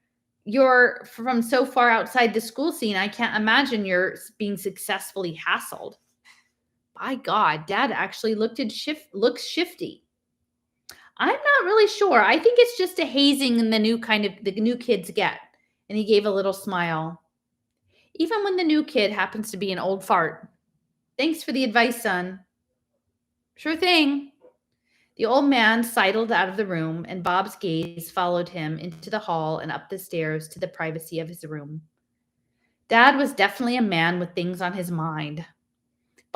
You're from so far outside the school scene, I can't imagine you're being successfully hassled. By God, Dad actually looks shifty. I'm not really sure. I think it's just a hazing in the new kids get. And he gave a little smile. Even when the new kid happens to be an old fart. Thanks for the advice, son. Sure thing. The old man sidled out of the room, and Bob's gaze followed him into the hall and up the stairs to the privacy of his room. Dad was definitely a man with things on his mind.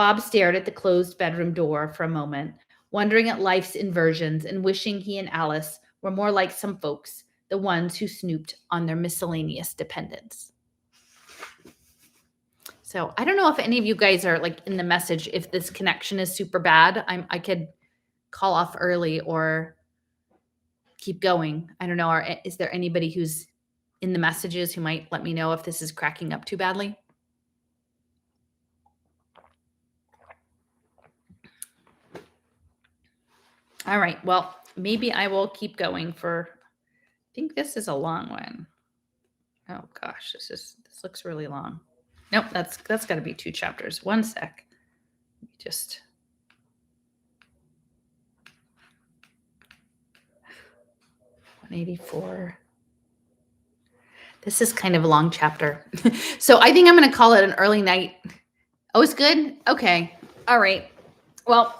Bob stared at the closed bedroom door for a moment, wondering at life's inversions and wishing he and Alice were more like some folks, the ones who snooped on their miscellaneous dependents. So I don't know if any of you guys are like in the message, if this connection is super bad. I could call off early or keep going. I don't know. Is there anybody who's in the messages who might let me know if this is cracking up too badly? All right. Well, maybe I will keep going for, I think this is a long one. Oh gosh, this looks really long. Nope, that's got to be 2 chapters. One sec. Just 184. This is kind of a long chapter. So I think I'm going to call it an early night. Oh, it's good? Okay. All right. Well,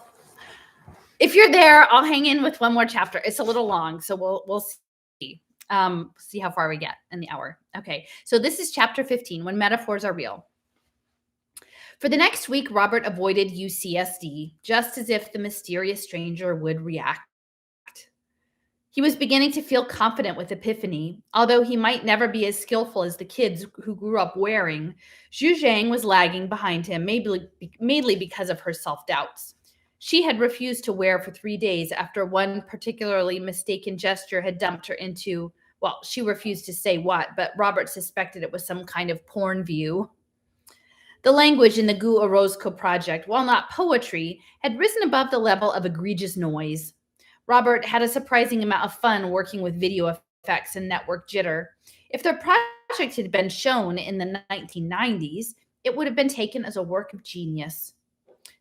if you're there, I'll hang in with one more chapter. It's a little long, so we'll see. See how far we get in the hour. Okay. So this is chapter 15, When Metaphors Are Real. For the next week, Robert avoided UCSD, just as if the mysterious stranger would react. He was beginning to feel confident with Epiphany. Although he might never be as skillful as the kids who grew up wearing, Zhu Zhang was lagging behind him, mainly because of her self-doubts. She had refused to wear for 3 days after one particularly mistaken gesture had dumped her into, well, she refused to say what, but Robert suspected it was some kind of porn view. The language in the Gu Orozco project, while not poetry, had risen above the level of egregious noise. Robert had a surprising amount of fun working with video effects and network jitter. If the project had been shown in the 1990s, it would have been taken as a work of genius.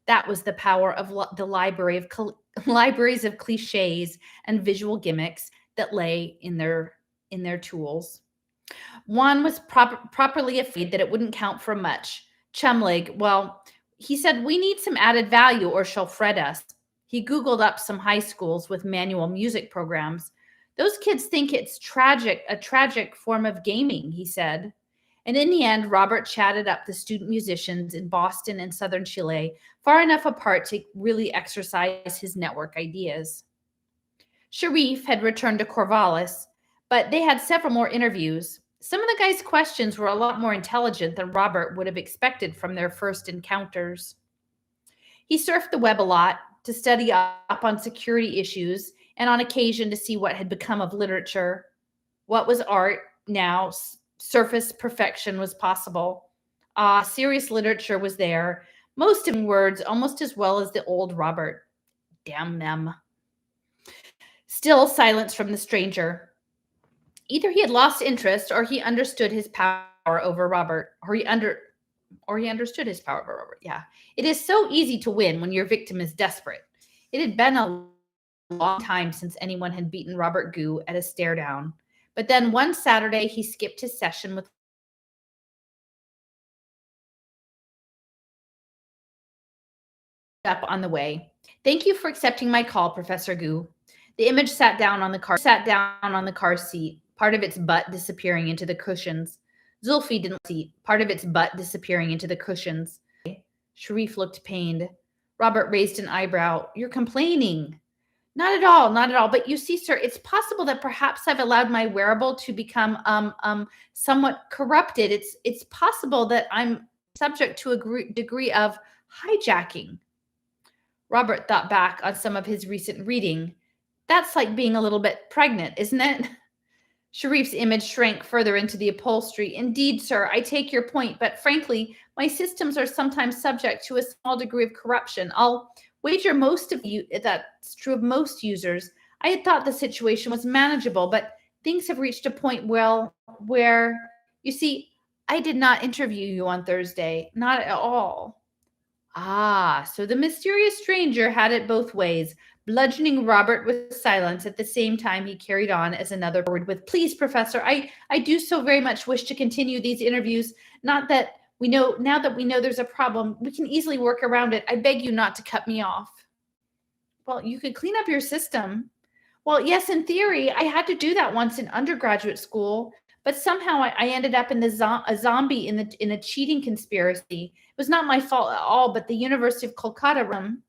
That was the power of the libraries of cliches and visual gimmicks that lay in their tools. Juan was properly afraid that it wouldn't count for much. Chumlig, well, he said, we need some added value or she'll fret us. He Googled up some high schools with manual music programs. Those kids think it's a tragic form of gaming, he said. And in the end, Robert chatted up the student musicians in Boston and southern Chile far enough apart to really exercise his network ideas. Sharif had returned to Corvallis, but they had several more interviews. Some of the guys' questions were a lot more intelligent than Robert would have expected from their first encounters. He surfed the web a lot to study up on security issues and on occasion to see what had become of literature. What was art now? Surface perfection was possible. Serious literature was there, most in words almost as well as the old Robert. Damn them. Still silence from the stranger. Either he had lost interest or he understood his power over Robert, or he understood his power over Robert. Yeah. It is so easy to win when your victim is desperate. It had been a long time since anyone had beaten Robert Gu at a stare down. But then one Saturday, he skipped his session with up on the way. Thank you for accepting my call, Professor Gu. The image sat down on the car seat, part of its butt disappearing into the cushions. Zulfi didn't see, part of its butt disappearing into the cushions. Sharif looked pained. Robert raised an eyebrow. You're complaining. Not at all, not at all. But you see, sir, it's possible that perhaps I've allowed my wearable to become somewhat corrupted. It's possible that I'm subject to a degree of hijacking. Robert thought back on some of his recent reading. That's like being a little bit pregnant, isn't it? Sharif's image shrank further into the upholstery. Indeed, sir, I take your point, but frankly, my systems are sometimes subject to a small degree of corruption. I'll wager most of you that's true of most users. I had thought the situation was manageable, but things have reached a point where you see, I did not interview you on Thursday, not at all. So the mysterious stranger had it both ways, bludgeoning Robert with silence at the same time he carried on as another forward with, please, Professor, I do so very much wish to continue these interviews. Now that we know there's a problem, we can easily work around it. I beg you not to cut me off. Well, you could clean up your system. Well, yes, in theory, I had to do that once in undergraduate school, but somehow I ended up in a zombie in a cheating conspiracy. It was not my fault at all, but the University of Kolkata room.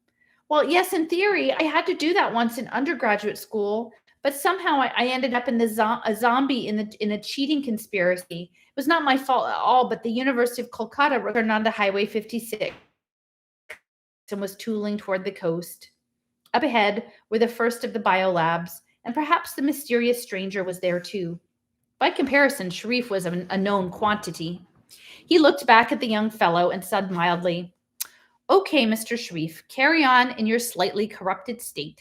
Well, yes, in theory, I had to do that once in undergraduate school, but somehow I ended up in a zombie in a cheating conspiracy. It was not my fault at all, but the University of Kolkata turned onto Highway 56 and was tooling toward the coast. Up ahead were the first of the biolabs, and perhaps the mysterious stranger was there too. By comparison, Sharif was a known quantity. He looked back at the young fellow and said mildly, "Okay, Mr. Sharif, carry on in your slightly corrupted state."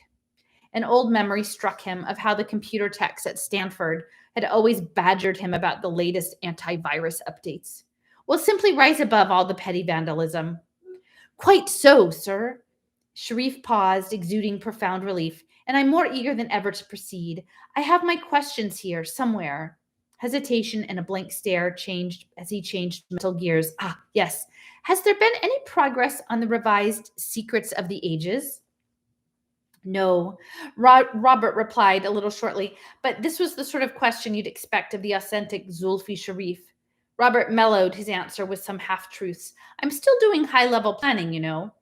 An old memory struck him of how the computer techs at Stanford had always badgered him about the latest antivirus updates. "We'll simply rise above all the petty vandalism." "Quite so, sir." Sharif paused, exuding profound relief. "And I'm more eager than ever to proceed. I have my questions here somewhere." Hesitation and a blank stare changed as he changed mental gears. "Ah, yes. Has there been any progress on the revised Secrets of the Ages?" "No," Robert replied a little shortly, but this was the sort of question you'd expect of the authentic Zulfi Sharif. Robert mellowed his answer with some half-truths. "I'm still doing high-level planning, you know."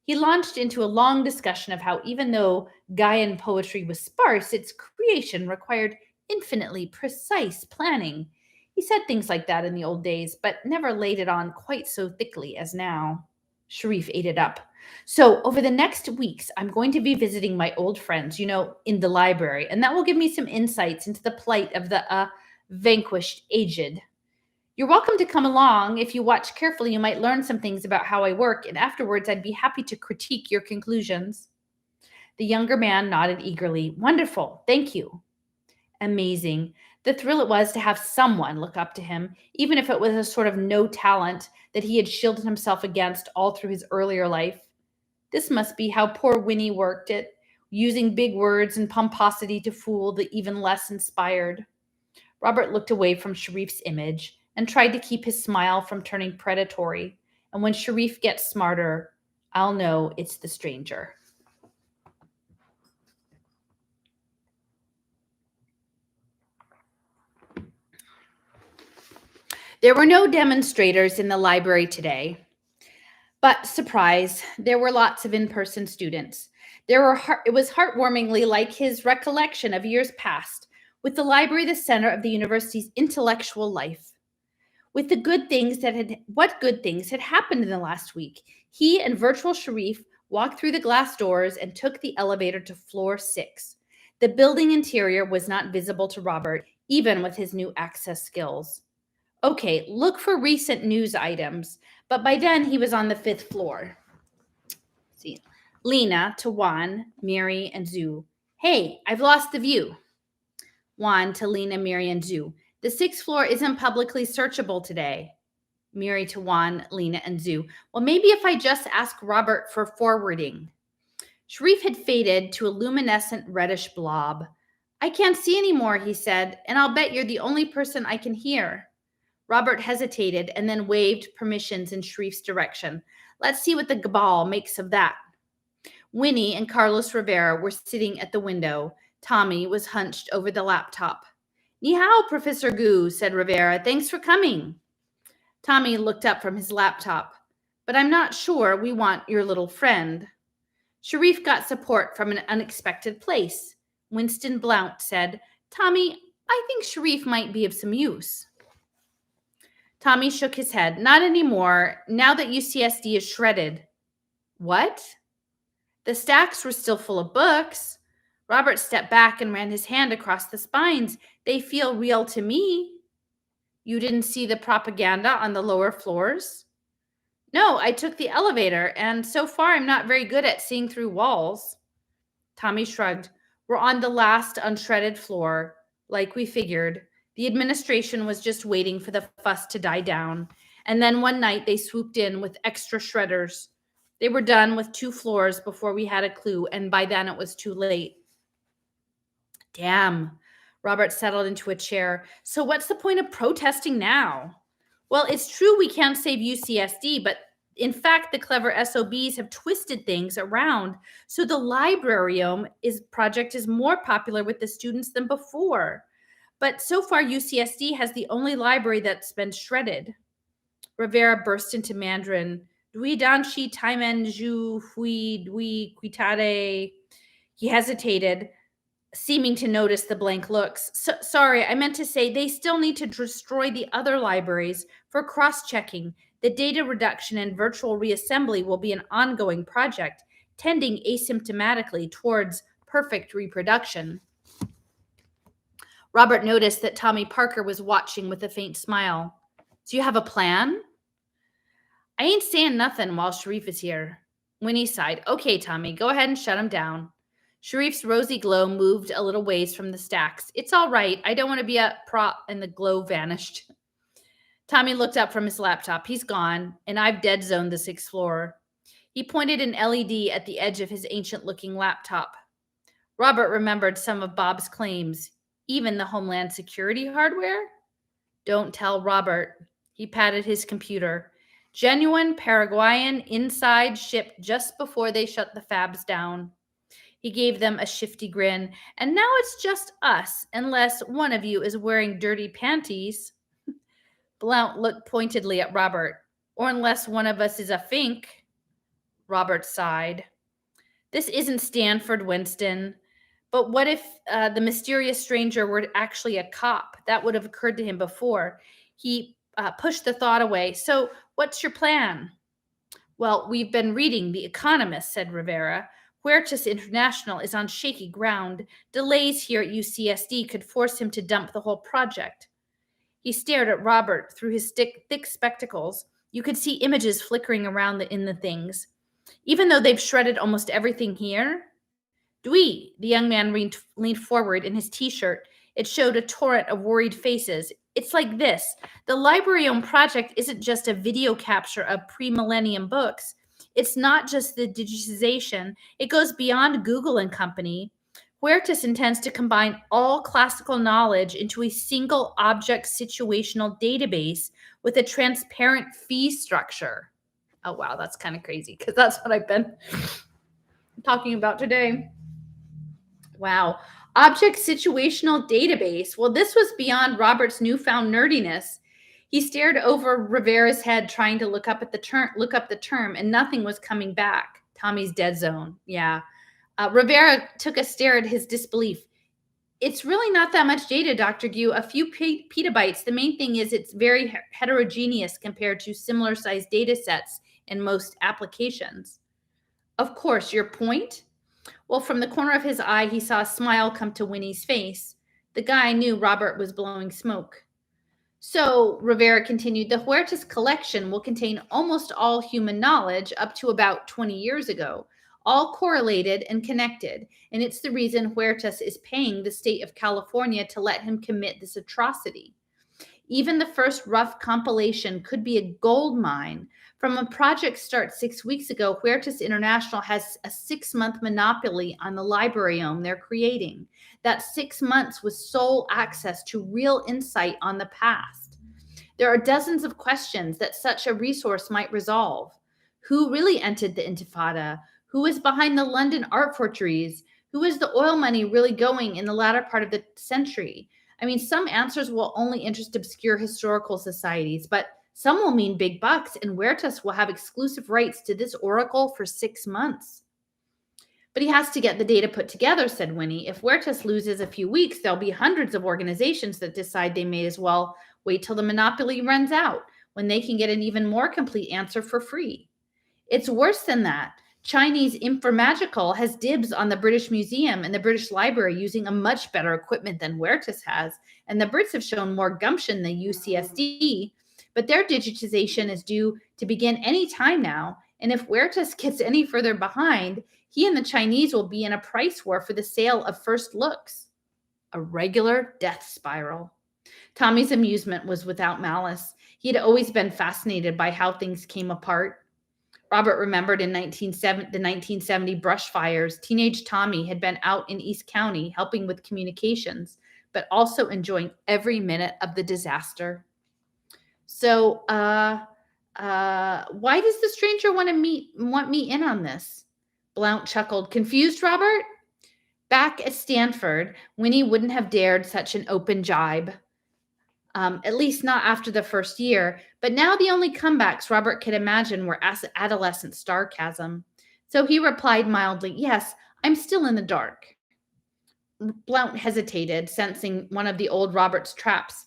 He launched into a long discussion of how even though Gaian poetry was sparse, its creation required infinitely precise planning. He said things like that in the old days, but never laid it on quite so thickly as now. Sharif ate it up. "So, over the next weeks, I'm going to be visiting my old friends, in the library, and that will give me some insights into the plight of the vanquished aged. You're welcome to come along. If you watch carefully, you might learn some things about how I work, and afterwards, I'd be happy to critique your conclusions." The younger man nodded eagerly. "Wonderful. Thank you." Amazing. The thrill it was to have someone look up to him, even if it was a sort of no talent that he had shielded himself against all through his earlier life. This must be how poor Winnie worked it, using big words and pomposity to fool the even less inspired. Robert looked away from Sharif's image and tried to keep his smile from turning predatory. And when Sharif gets smarter, I'll know it's the stranger. There were no demonstrators in the library today, but surprise, there were lots of in-person students. It was heartwarmingly like his recollection of years past, with the library the center of the university's intellectual life. With what good things had happened in the last week. He and virtual Sharif walked through the glass doors and took the elevator to floor 6. The building interior was not visible to Robert, even with his new access skills. Okay, look for recent news items, but by then he was on the 5th floor. See, Lena to Juan, Mary, and Zhu. "Hey, I've lost the view." Juan to Lena, Mary, and Zhu. "The 6th floor isn't publicly searchable today." Mary to Juan, Lena, and Zhu. "Well, maybe if I just ask Robert for forwarding." Sharif had faded to a luminescent reddish blob. "I can't see anymore," he said, "and I'll bet you're the only person I can hear." Robert hesitated and then waved permissions in Sharif's direction. "Let's see what the Gabal makes of that." Winnie and Carlos Rivera were sitting at the window. Tommy was hunched over the laptop. "Ni hao, Professor Gu," said Rivera. "Thanks for coming." Tommy looked up from his laptop. "But I'm not sure we want your little friend." Sharif got support from an unexpected place. Winston Blount said, "Tommy, I think Sharif might be of some use." Tommy shook his head. "Not anymore, now that UCSD is shredded." "What?" "The stacks were still full of books." Robert stepped back and ran his hand across the spines. "They feel real to me." "You didn't see the propaganda on the lower floors?" "No, I took the elevator, and so far I'm not very good at seeing through walls." Tommy shrugged. "We're on the last unshredded floor. Like we figured. The administration was just waiting for the fuss to die down. And then one night they swooped in with extra shredders. They were done with 2 floors before we had a clue, and by then it was too late." "Damn." Robert settled into a chair. "So what's the point of protesting now?" "Well, it's true we can't save UCSD, but in fact, the clever SOBs have twisted things around, so the librarium project is more popular with the students than before. But so far, UCSD has the only library that's been shredded. Rivera burst into Mandarin. Dui danshi taimen ju hui dui quitade. He hesitated, seeming to notice the blank looks. Sorry, I meant to say they still need to destroy the other libraries for cross-checking. The data reduction and virtual reassembly will be an ongoing project, tending asymptomatically towards perfect reproduction. Robert noticed that Tommy Parker was watching with a faint smile. Do you have a plan? I ain't saying nothing while Sharif is here. Winnie sighed. Okay, Tommy, go ahead and shut him down. Sharif's rosy glow moved a little ways from the stacks. It's all right. I don't want to be a prop. And the glow vanished. Tommy looked up from his laptop. He's gone, and I've dead zoned the 6th floor. He pointed an LED at the edge of his ancient-looking laptop. Robert remembered some of Bob's claims, even the Homeland Security hardware. Don't tell Robert. He patted his computer. Genuine Paraguayan inside shipped just before they shut the fabs down. He gave them a shifty grin. And now it's just us, unless one of you is wearing dirty panties. Blount looked pointedly at Robert. Or unless one of us is a fink. Robert sighed. This isn't Stanford, Winston. But what if the mysterious stranger were actually a cop? That would have occurred to him before. He pushed the thought away. So what's your plan? Well, we've been reading The Economist, said Rivera. Huertas International is on shaky ground. Delays here at UCSD could force him to dump the whole project. He stared at Robert through his thick spectacles. You could see images flickering around in the things. Even though they've shredded almost everything here? Dewey, the young man leaned forward in his T-shirt. It showed a torrent of worried faces. It's like this. The Librariome project isn't just a video capture of pre-millennium books. It's not just the digitization. It goes beyond Google and company. Huertas intends to combine all classical knowledge into a single object situational database with a transparent fee structure. Oh, wow, that's kind of crazy because that's what I've been talking about today. Wow. Object situational database. Well, this was beyond Robert's newfound nerdiness. He stared over Rivera's head, trying to look up the term, and nothing was coming back. Tommy's dead zone. Yeah. Rivera took a stare at his disbelief. It's really not that much data, Dr. Gu. A few petabytes. The main thing is it's very heterogeneous compared to similar sized data sets in most applications. Of course, your point? Well, from the corner of his eye, he saw a smile come to Winnie's face. The guy knew Robert was blowing smoke. So, Rivera continued, the Huertas collection will contain almost all human knowledge up to about 20 years ago, all correlated and connected. And it's the reason Huertas is paying the state of California to let him commit this atrocity. Even the first rough compilation could be a gold mine. From a project start 6 weeks ago, Huertas International has a 6-month monopoly on the librariome they're creating. That 6 months with sole access to real insight on the past. There are dozens of questions that such a resource might resolve. Who really entered the Intifada? Who is behind the London art forgeries? Who is the oil money really going in the latter part of the century? I mean, some answers will only interest obscure historical societies, but some will mean big bucks, and Huertas will have exclusive rights to this oracle for 6 months. But he has to get the data put together, said Winnie. If Huertas loses a few weeks, there'll be hundreds of organizations that decide they may as well wait till the monopoly runs out, when they can get an even more complete answer for free. It's worse than that. Chinese Informagical has dibs on the British Museum and the British Library using a much better equipment than Huertas has, and the Brits have shown more gumption than UCSD, but their digitization is due to begin any time now, and if Huertas gets any further behind, he and the Chinese will be in a price war for the sale of first looks. A regular death spiral. Tommy's amusement was without malice. He had always been fascinated by how things came apart. Robert remembered in the 1970 brush fires, teenage Tommy had been out in East County helping with communications, but also enjoying every minute of the disaster. So, why does the stranger want me in on this? Blount chuckled. Confused, Robert? Back at Stanford, Winnie wouldn't have dared such an open jibe, at least not after the first year. But now the only comebacks Robert could imagine were adolescent sarcasm. So he replied mildly, "Yes, I'm still in the dark." Blount hesitated, sensing one of the old Robert's traps.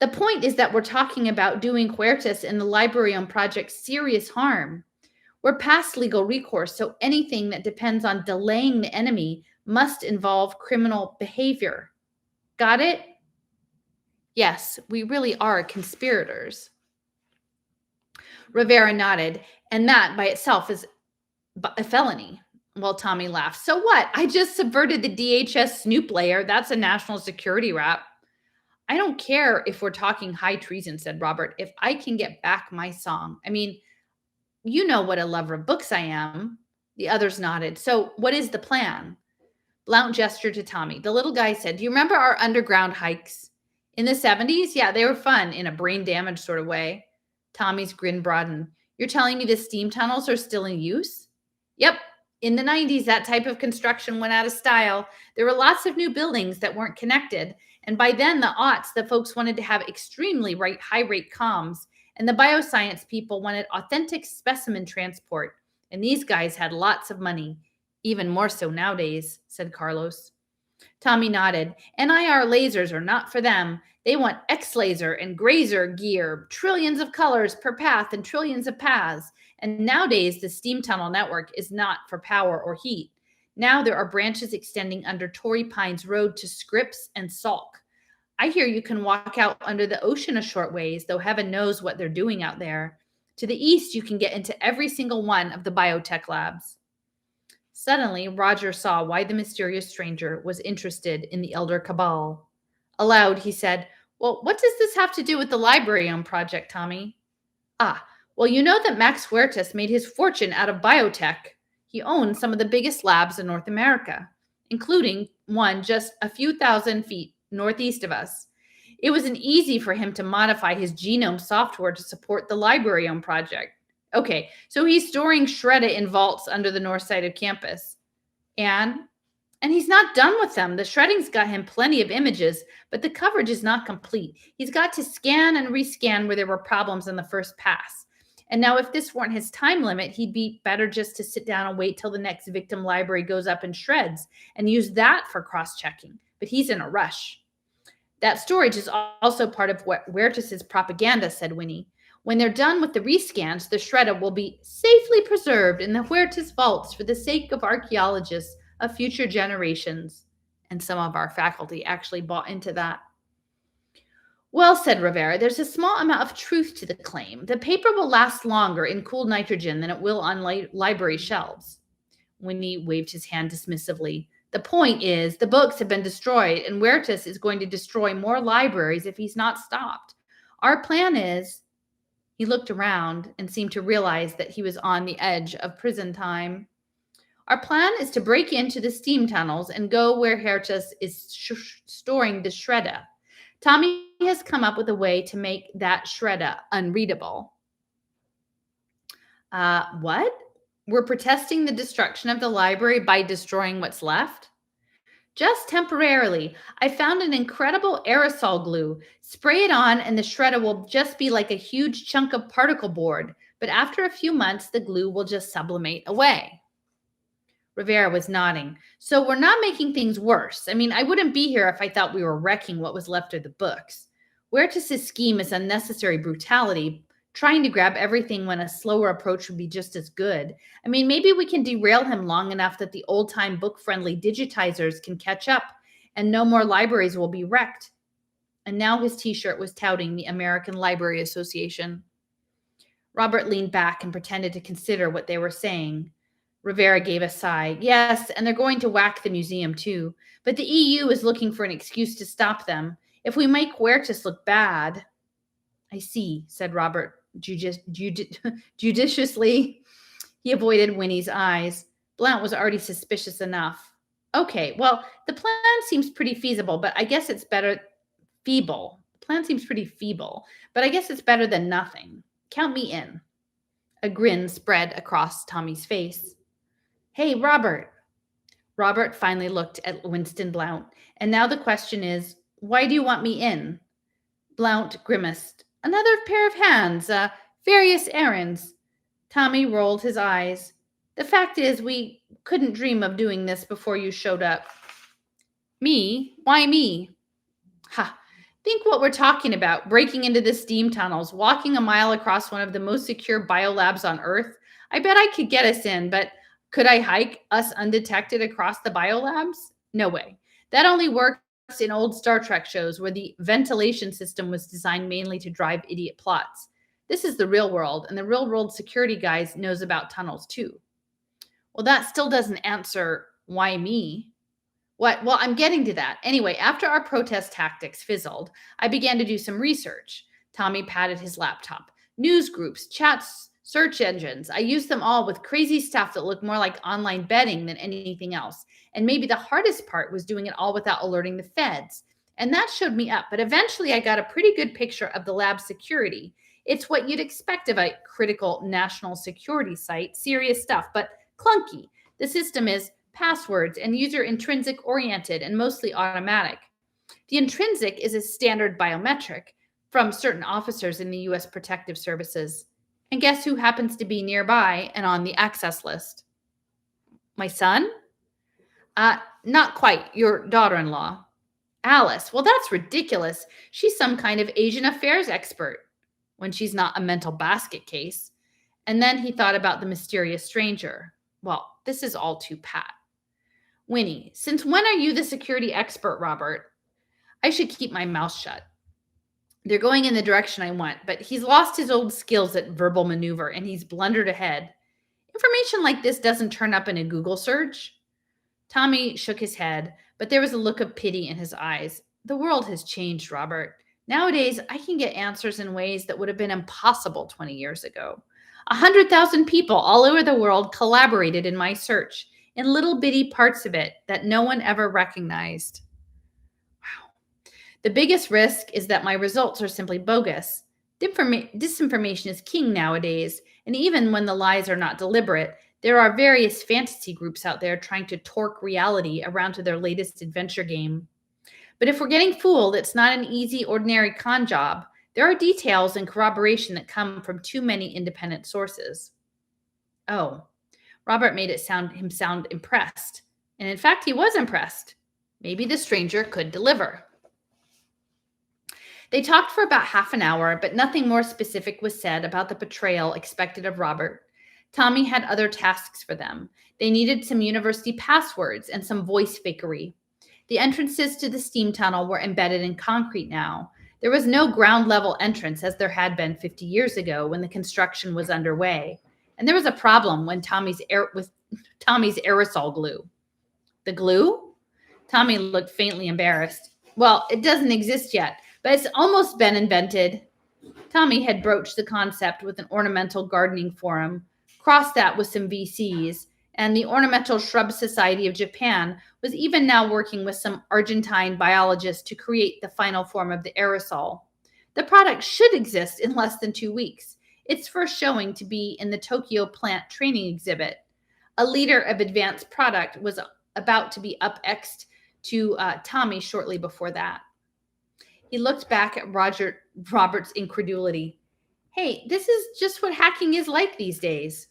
"The point is that we're talking about doing Huertas and the Librarium Project serious harm. We're past legal recourse, so anything that depends on delaying the enemy must involve criminal behavior. Got it?" "Yes, we really are conspirators." Rivera nodded. "And that by itself is a felony." Well, Tommy laughed. "So what? I just subverted the DHS Snoop layer. That's a national security rap." "I don't care if we're talking high treason," said Robert, "if I can get back my song. I mean, you know what a lover of books I am." The others nodded. "So what is the plan?" Blount gestured to Tommy. The little guy said, "Do you remember our underground hikes in the 70s? Yeah, they were fun in a brain damage sort of way." Tommy's grin broadened. "You're telling me the steam tunnels are still in use?" "Yep. In the 90s, that type of construction went out of style. There were lots of new buildings that weren't connected. And by then, the aughts, the folks wanted to have extremely high rate comms. And the bioscience people wanted authentic specimen transport. And these guys had lots of money. Even more so nowadays," said Carlos. Tommy nodded. "NIR lasers are not for them. They want X laser and grazer gear, trillions of colors per path and trillions of paths. And nowadays, the steam tunnel network is not for power or heat. Now there are branches extending under Torrey Pines Road to Scripps and Salk. I hear you can walk out under the ocean a short ways, though heaven knows what they're doing out there. To the east, you can get into every single one of the biotech labs." Suddenly, Roger saw why the mysterious stranger was interested in the Elder Cabal. Aloud, he said, "Well, what does this have to do with the Librarium Project, Tommy?" "Ah, well, you know that Max Huertas made his fortune out of biotech. He owns some of the biggest labs in North America, including one just a few thousand feet northeast of us. It wasn't easy for him to modify his genome software to support the Librarium Project. Okay, so he's storing Shredda in vaults under the north side of campus. And he's not done with them. The shredding's got him plenty of images, but the coverage is not complete. He's got to scan and rescan where there were problems in the first pass. And now, if this weren't his time limit, he'd be better just to sit down and wait till the next victim library goes up in shreds and use that for cross-checking. But he's in a rush. That storage is also part of what Huertas's propaganda," said Winnie. "When they're done with the rescans, the Shredda will be safely preserved in the Huertas vaults for the sake of archaeologists of future generations." And some of our faculty actually bought into that. "Well," said Rivera, "there's a small amount of truth to the claim. The paper will last longer in cooled nitrogen than it will on library shelves." Winnie waved his hand dismissively. "The point is, the books have been destroyed, and Huertas is going to destroy more libraries if he's not stopped. Our plan is—" He looked around and seemed to realize that he was on the edge of prison time. "Our plan is to break into the steam tunnels and go where Huertas is storing the Shredda. Tommy has come up with a way to make that Shredda unreadable." What? "We're protesting the destruction of the library by destroying what's left?" "Just temporarily. I found an incredible aerosol glue. Spray it on, and the Shredda will just be like a huge chunk of particle board. But after a few months, the glue will just sublimate away." Rivera was nodding. "So we're not making things worse. I mean, I wouldn't be here if I thought we were wrecking what was left of the books. Huertas' scheme is unnecessary brutality, trying to grab everything when a slower approach would be just as good. I mean, maybe we can derail him long enough that the old-time book-friendly digitizers can catch up and no more libraries will be wrecked." And now his t-shirt was touting the American Library Association. Robert leaned back and pretended to consider what they were saying. Rivera gave a sigh. "Yes, and they're going to whack the museum too. But the EU is looking for an excuse to stop them. If we make Huertas look bad—" "I see," said Robert judiciously. He avoided Winnie's eyes. Blount was already suspicious enough. "Okay, well, the plan seems pretty feasible, but I guess it's better— feeble. The plan seems pretty feeble, but I guess it's better than nothing. Count me in." A grin spread across Tommy's face. "Hey, Robert." Robert finally looked at Winston Blount. And now the question is, why do you want me in? Blount grimaced. Another pair of hands, various errands. Tommy rolled his eyes. The fact is, we couldn't dream of doing this before you showed up. Me? Why me? Ha! Think what we're talking about. Breaking into the steam tunnels, walking a mile across one of the most secure biolabs on Earth. I bet I could get us in, but could I hike us undetected across the biolabs? No way. That only works in old Star Trek shows where the ventilation system was designed mainly to drive idiot plots. This is the real world, and the real world security guys knows about tunnels too. Well, that still doesn't answer why me. What? Well, I'm getting to that. Anyway, after our protest tactics fizzled, I began to do some research. Tommy patted his laptop. News groups, chats, search engines. I used them all with crazy stuff that looked more like online betting than anything else. And maybe the hardest part was doing it all without alerting the feds. And that showed me up. But eventually I got a pretty good picture of the lab's security. It's what you'd expect of a critical national security site. Serious stuff, but clunky. The system is passwords and user intrinsic oriented and mostly automatic. The intrinsic is a standard biometric from certain officers in the US Protective Services. And guess who happens to be nearby and on the access list? My son? Not quite. Your daughter-in-law. Alice. Well, that's ridiculous. She's some kind of Asian affairs expert when she's not a mental basket case. And then he thought about the mysterious stranger. Well, this is all too pat. Winnie, since when are you the security expert, Robert? I should keep my mouth shut. They're going in the direction I want, but he's lost his old skills at verbal maneuver and he's blundered ahead. Information like this doesn't turn up in a Google search. Tommy shook his head, but there was a look of pity in his eyes. The world has changed, Robert. Nowadays, I can get answers in ways that would have been impossible 20 years ago. 100,000 people all over the world collaborated in my search, in little bitty parts of it that no one ever recognized. Wow. The biggest risk is that my results are simply bogus. Disinformation is king nowadays, and even when the lies are not deliberate, there are various fantasy groups out there trying to torque reality around to their latest adventure game. But if we're getting fooled, it's not an easy, ordinary con job. There are details and corroboration that come from too many independent sources. Oh, Robert made him sound impressed. And in fact, he was impressed. Maybe the stranger could deliver. They talked for about half an hour, but nothing more specific was said about the betrayal expected of Robert. Tommy had other tasks for them. They needed some university passwords and some voice fakery. The entrances to the steam tunnel were embedded in concrete now. There was no ground level entrance as there had been 50 years ago when the construction was underway. And there was a problem with Tommy's aerosol glue. The glue? Tommy looked faintly embarrassed. Well, it doesn't exist yet, but it's almost been invented. Tommy had broached the concept with an ornamental gardening forum, crossed that with some VCs, and the Ornamental Shrub Society of Japan was even now working with some Argentine biologists to create the final form of the aerosol. The product should exist in less than 2 weeks. Its first showing to be in the Tokyo plant training exhibit. A leader of advanced product was about to be up-exed to Tommy shortly before that. He looked back at Robert's incredulity. Hey, this is just what hacking is like these days.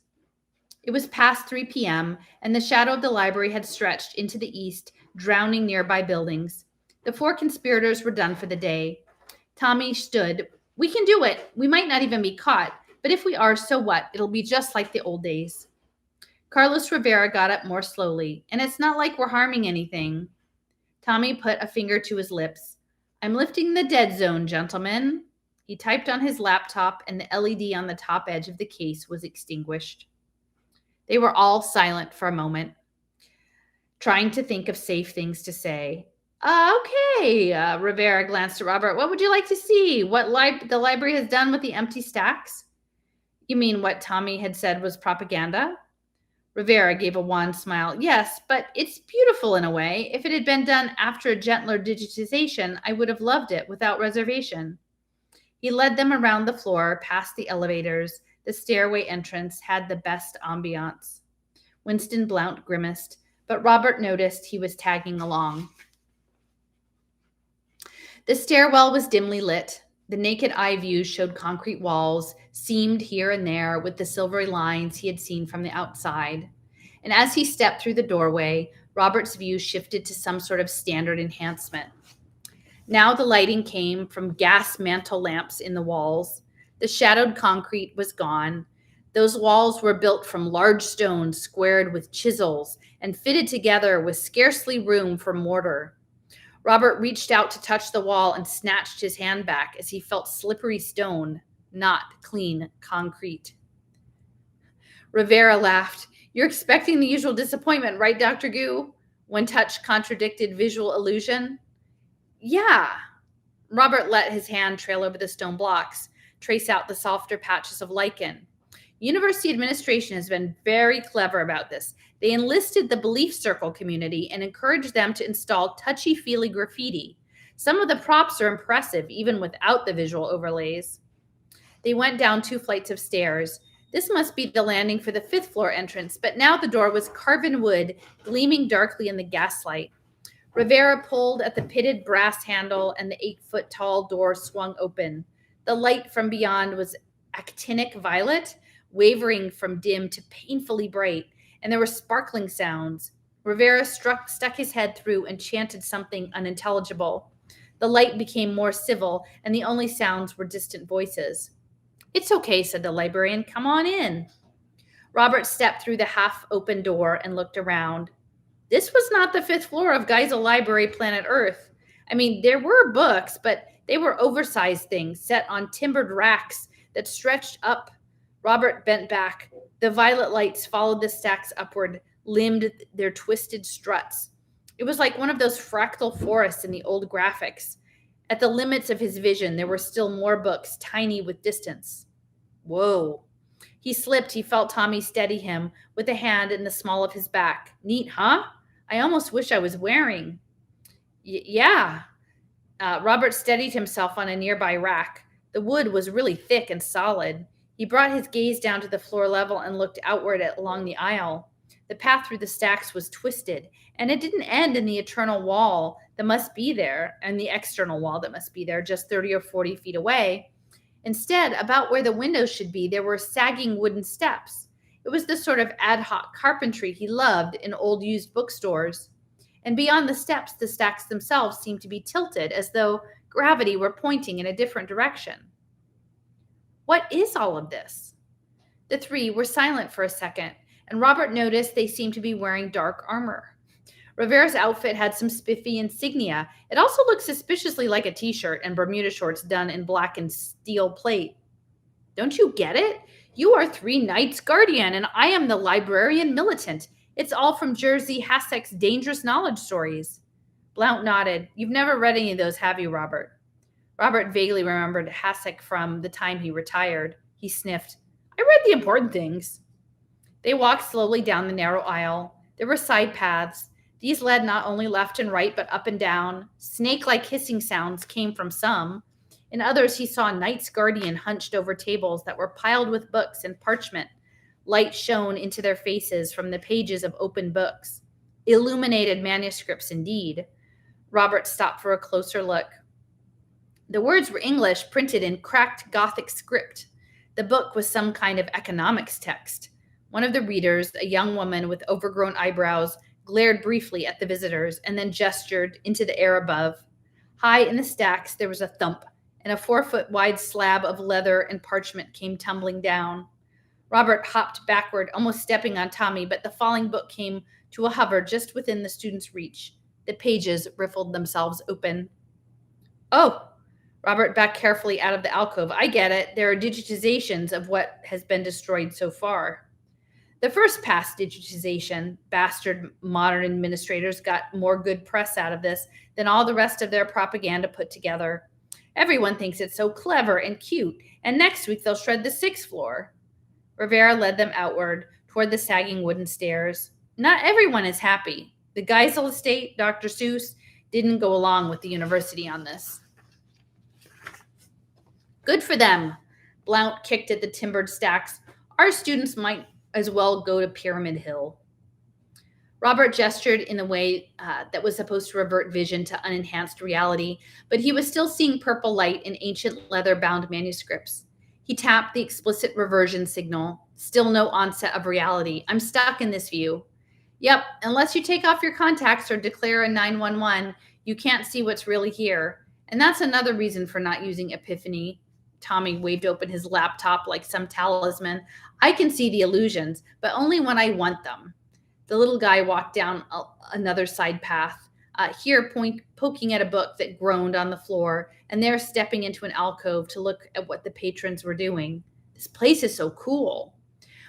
It was past 3 p.m., and the shadow of the library had stretched into the east, drowning nearby buildings. The 4 conspirators were done for the day. Tommy stood. We can do it. We might not even be caught, but if we are, so what? It'll be just like the old days. Carlos Rivera got up more slowly, and it's not like we're harming anything. Tommy put a finger to his lips. I'm lifting the dead zone, gentlemen. He typed on his laptop, and the LED on the top edge of the case was extinguished. They were all silent for a moment, trying to think of safe things to say. Okay, Rivera glanced at Robert. What would you like to see? What the library has done with the empty stacks? You mean what Tommy had said was propaganda? Rivera gave a wan smile. Yes, but it's beautiful in a way. If it had been done after a gentler digitization, I would have loved it without reservation. He led them around the floor, past the elevators. The stairway entrance had the best ambiance. Winston Blount grimaced. but Robert noticed he was tagging along. The stairwell was dimly lit. The naked eye view showed concrete walls, seamed here and there with the silvery lines he had seen from the outside. And as he stepped through the doorway, Robert's view shifted to some sort of standard enhancement. Now the lighting came from gas mantle lamps in the walls. The shadowed concrete was gone. Those walls were built from large stones squared with chisels and fitted together with scarcely room for mortar. Robert reached out to touch the wall and snatched his hand back as he felt slippery stone, not clean concrete. Rivera laughed. "You're expecting the usual disappointment, right, Dr. Goo?" When touch contradicted visual illusion. "Yeah." Robert let his hand trail over the stone blocks, trace out the softer patches of lichen. University administration has been very clever about this. They enlisted the belief circle community and encouraged them to install touchy-feely graffiti. Some of the props are impressive, even without the visual overlays. They went down 2 flights of stairs. This must be the landing for the 5th floor entrance, but now the door was carven wood, gleaming darkly in the gaslight. Rivera pulled at the pitted brass handle, and the 8-foot-tall door swung open. The light from beyond was actinic violet, wavering from dim to painfully bright, and there were sparkling sounds. Rivera stuck his head through and chanted something unintelligible. The light became more civil, and the only sounds were distant voices. "It's okay," said the librarian. "Come on in." Robert stepped through the half-open door and looked around. This was not the 5th floor of Geisel Library, Planet Earth. I mean, there were books, but they were oversized things set on timbered racks that stretched up. Robert bent back. The violet lights followed the stacks upward, limned their twisted struts. It was like one of those fractal forests in the old graphics. At the limits of his vision, there were still more books, tiny with distance. Whoa. He slipped. He felt Tommy steady him with a hand in the small of his back. "Neat, huh? I almost wish I was wearing." Yeah. Robert steadied himself on a nearby rack. The wood was really thick and solid. He brought his gaze down to the floor level and looked outward along the aisle. The path through the stacks was twisted, and it didn't end in the eternal wall that must be there, and the external wall that must be there, just 30 or 40 feet away. Instead, about where the windows should be, there were sagging wooden steps. It was the sort of ad hoc carpentry he loved in old used bookstores. And beyond the steps, the stacks themselves seemed to be tilted as though gravity were pointing in a different direction. What is all of this? The three were silent for a second, and Robert noticed they seemed to be wearing dark armor. Rivera's outfit had some spiffy insignia. It also looked suspiciously like a t-shirt and Bermuda shorts done in black and steel plate. "Don't you get it? You are 3 Knights Guardian, and I am the Librarian Militant. It's all from Jerzy Hasek's Dangerous Knowledge stories." Blount nodded. "You've never read any of those, have you, Robert?" Robert vaguely remembered Hasek from the time he retired. He sniffed. "I read the important things." They walked slowly down the narrow aisle. There were side paths. These led not only left and right, but up and down. Snake-like hissing sounds came from some. In others, he saw Knight's Guardian hunched over tables that were piled with books and parchment. Light shone into their faces from the pages of open books. Illuminated manuscripts, indeed. Robert stopped for a closer look. The words were English, printed in cracked Gothic script. The book was some kind of economics text. One of the readers, a young woman with overgrown eyebrows, glared briefly at the visitors and then gestured into the air above. High in the stacks, there was a thump, and a 4-foot-wide slab of leather and parchment came tumbling down. Robert hopped backward, almost stepping on Tommy, but the falling book came to a hover just within the student's reach. The pages riffled themselves open. "Oh," Robert backed carefully out of the alcove. "I get it. There are digitizations of what has been destroyed so far." The first pass digitization, bastard modern administrators got more good press out of this than all the rest of their propaganda put together. Everyone thinks it's so clever and cute, and next week they'll shred the 6th floor. Rivera led them outward, toward the sagging wooden stairs. Not everyone is happy. The Geisel estate, Dr. Seuss, didn't go along with the university on this. "Good for them," Blount kicked at the timbered stacks. "Our students might as well go to Pyramid Hill." Robert gestured in a way that was supposed to revert vision to unenhanced reality, but he was still seeing purple light in ancient leather bound manuscripts. He tapped the explicit reversion signal. Still no onset of reality. I'm stuck in this view. Yep, unless you take off your contacts or declare a 911, you can't see what's really here. And that's another reason for not using Epiphany. Tommy waved open his laptop like some talisman. I can see the illusions, but only when I want them. The little guy walked down another side path, poking at a book that groaned on the floor, and there stepping into an alcove to look at what the patrons were doing. This place is so cool.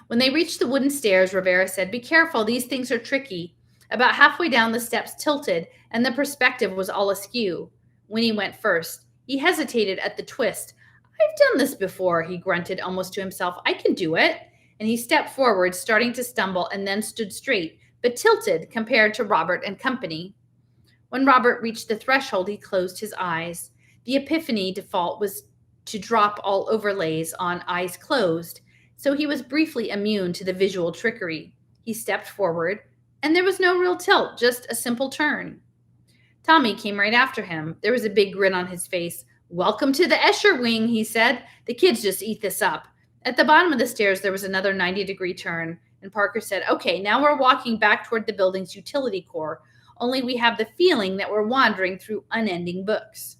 When they reached the wooden stairs, Rivera said, "Be careful, these things are tricky." About halfway down, the steps tilted, and the perspective was all askew. Winnie went first. He hesitated at the twist. "I've done this before," he grunted almost to himself. "I can do it." And he stepped forward, starting to stumble, and then stood straight, but tilted compared to Robert and company. When Robert reached the threshold, he closed his eyes. The Epiphany default was to drop all overlays on eyes closed, so he was briefly immune to the visual trickery. He stepped forward, and there was no real tilt, just a simple turn. Tommy came right after him. There was a big grin on his face. "Welcome to the Escher wing," he said. "The kids just eat this up." At the bottom of the stairs, there was another 90-degree turn, and Parker said, "Okay, now we're walking back toward the building's utility core, only we have the feeling that we're wandering through unending books."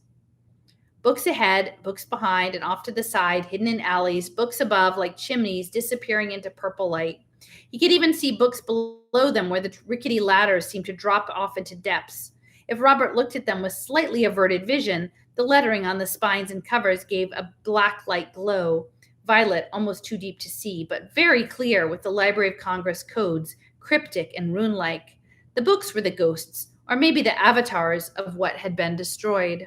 Books ahead, books behind, and off to the side, hidden in alleys, books above like chimneys disappearing into purple light. He could even see books below them where the rickety ladders seemed to drop off into depths. If Robert looked at them with slightly averted vision, the lettering on the spines and covers gave a black light glow. Violet, almost too deep to see, but very clear with the Library of Congress codes, cryptic and rune-like. The books were the ghosts, or maybe the avatars of what had been destroyed.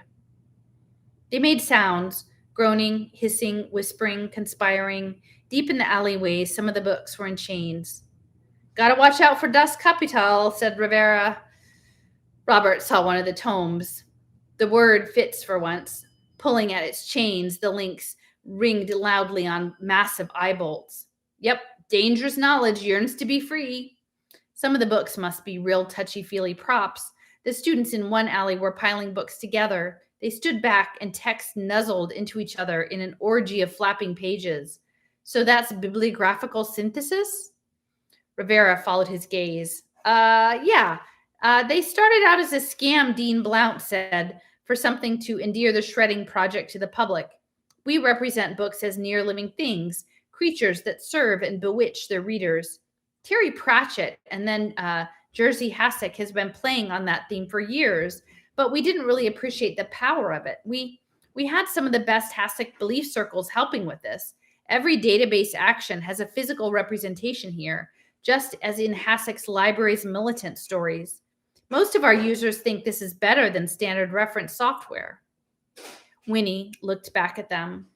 They made sounds, groaning, hissing, whispering, conspiring. Deep in the alleyways, some of the books were in chains. "Gotta watch out for Das Kapital," said Rivera. Robert saw one of the tomes. The word fits for once. Pulling at its chains, the links ringed loudly on massive eye bolts. Yep, dangerous knowledge yearns to be free. Some of the books must be real touchy-feely props. The students in one alley were piling books together. They stood back and text nuzzled into each other in an orgy of flapping pages. So that's bibliographical synthesis? Rivera followed his gaze. Yeah. They started out as a scam, Dean Blount said, for something to endear the shredding project to the public. We represent books as near living things, creatures that serve and bewitch their readers. Terry Pratchett and then Jerzy Hasek has been playing on that theme for years, but we didn't really appreciate the power of it. We had some of the best Hasek belief circles helping with this. Every database action has a physical representation here, just as in Hasek's library's militant stories. Most of our users think this is better than standard reference software. Winnie looked back at them.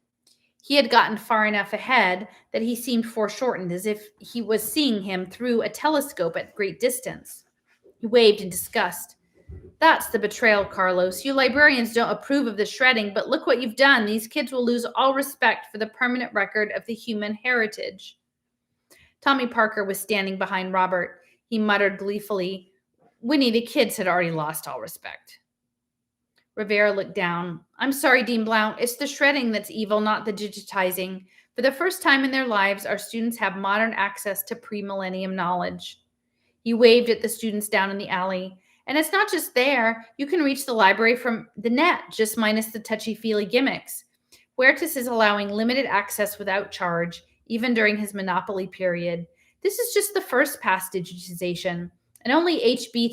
He had gotten far enough ahead that he seemed foreshortened, as if he was seeing him through a telescope at great distance. He waved in disgust. "That's the betrayal, Carlos. You librarians don't approve of the shredding, but look what you've done. These kids will lose all respect for the permanent record of the human heritage." Tommy Parker was standing behind Robert. He muttered gleefully, "Winnie, the kids had already lost all respect." Rivera looked down. "I'm sorry, Dean Blount. It's the shredding that's evil, not the digitizing. For the first time in their lives, our students have modern access to pre-millennium knowledge." He waved at the students down in the alley. "And it's not just there. You can reach the library from the net, just minus the touchy-feely gimmicks. Huertas is allowing limited access without charge, even during his monopoly period. This is just the first pass digitization, and only HB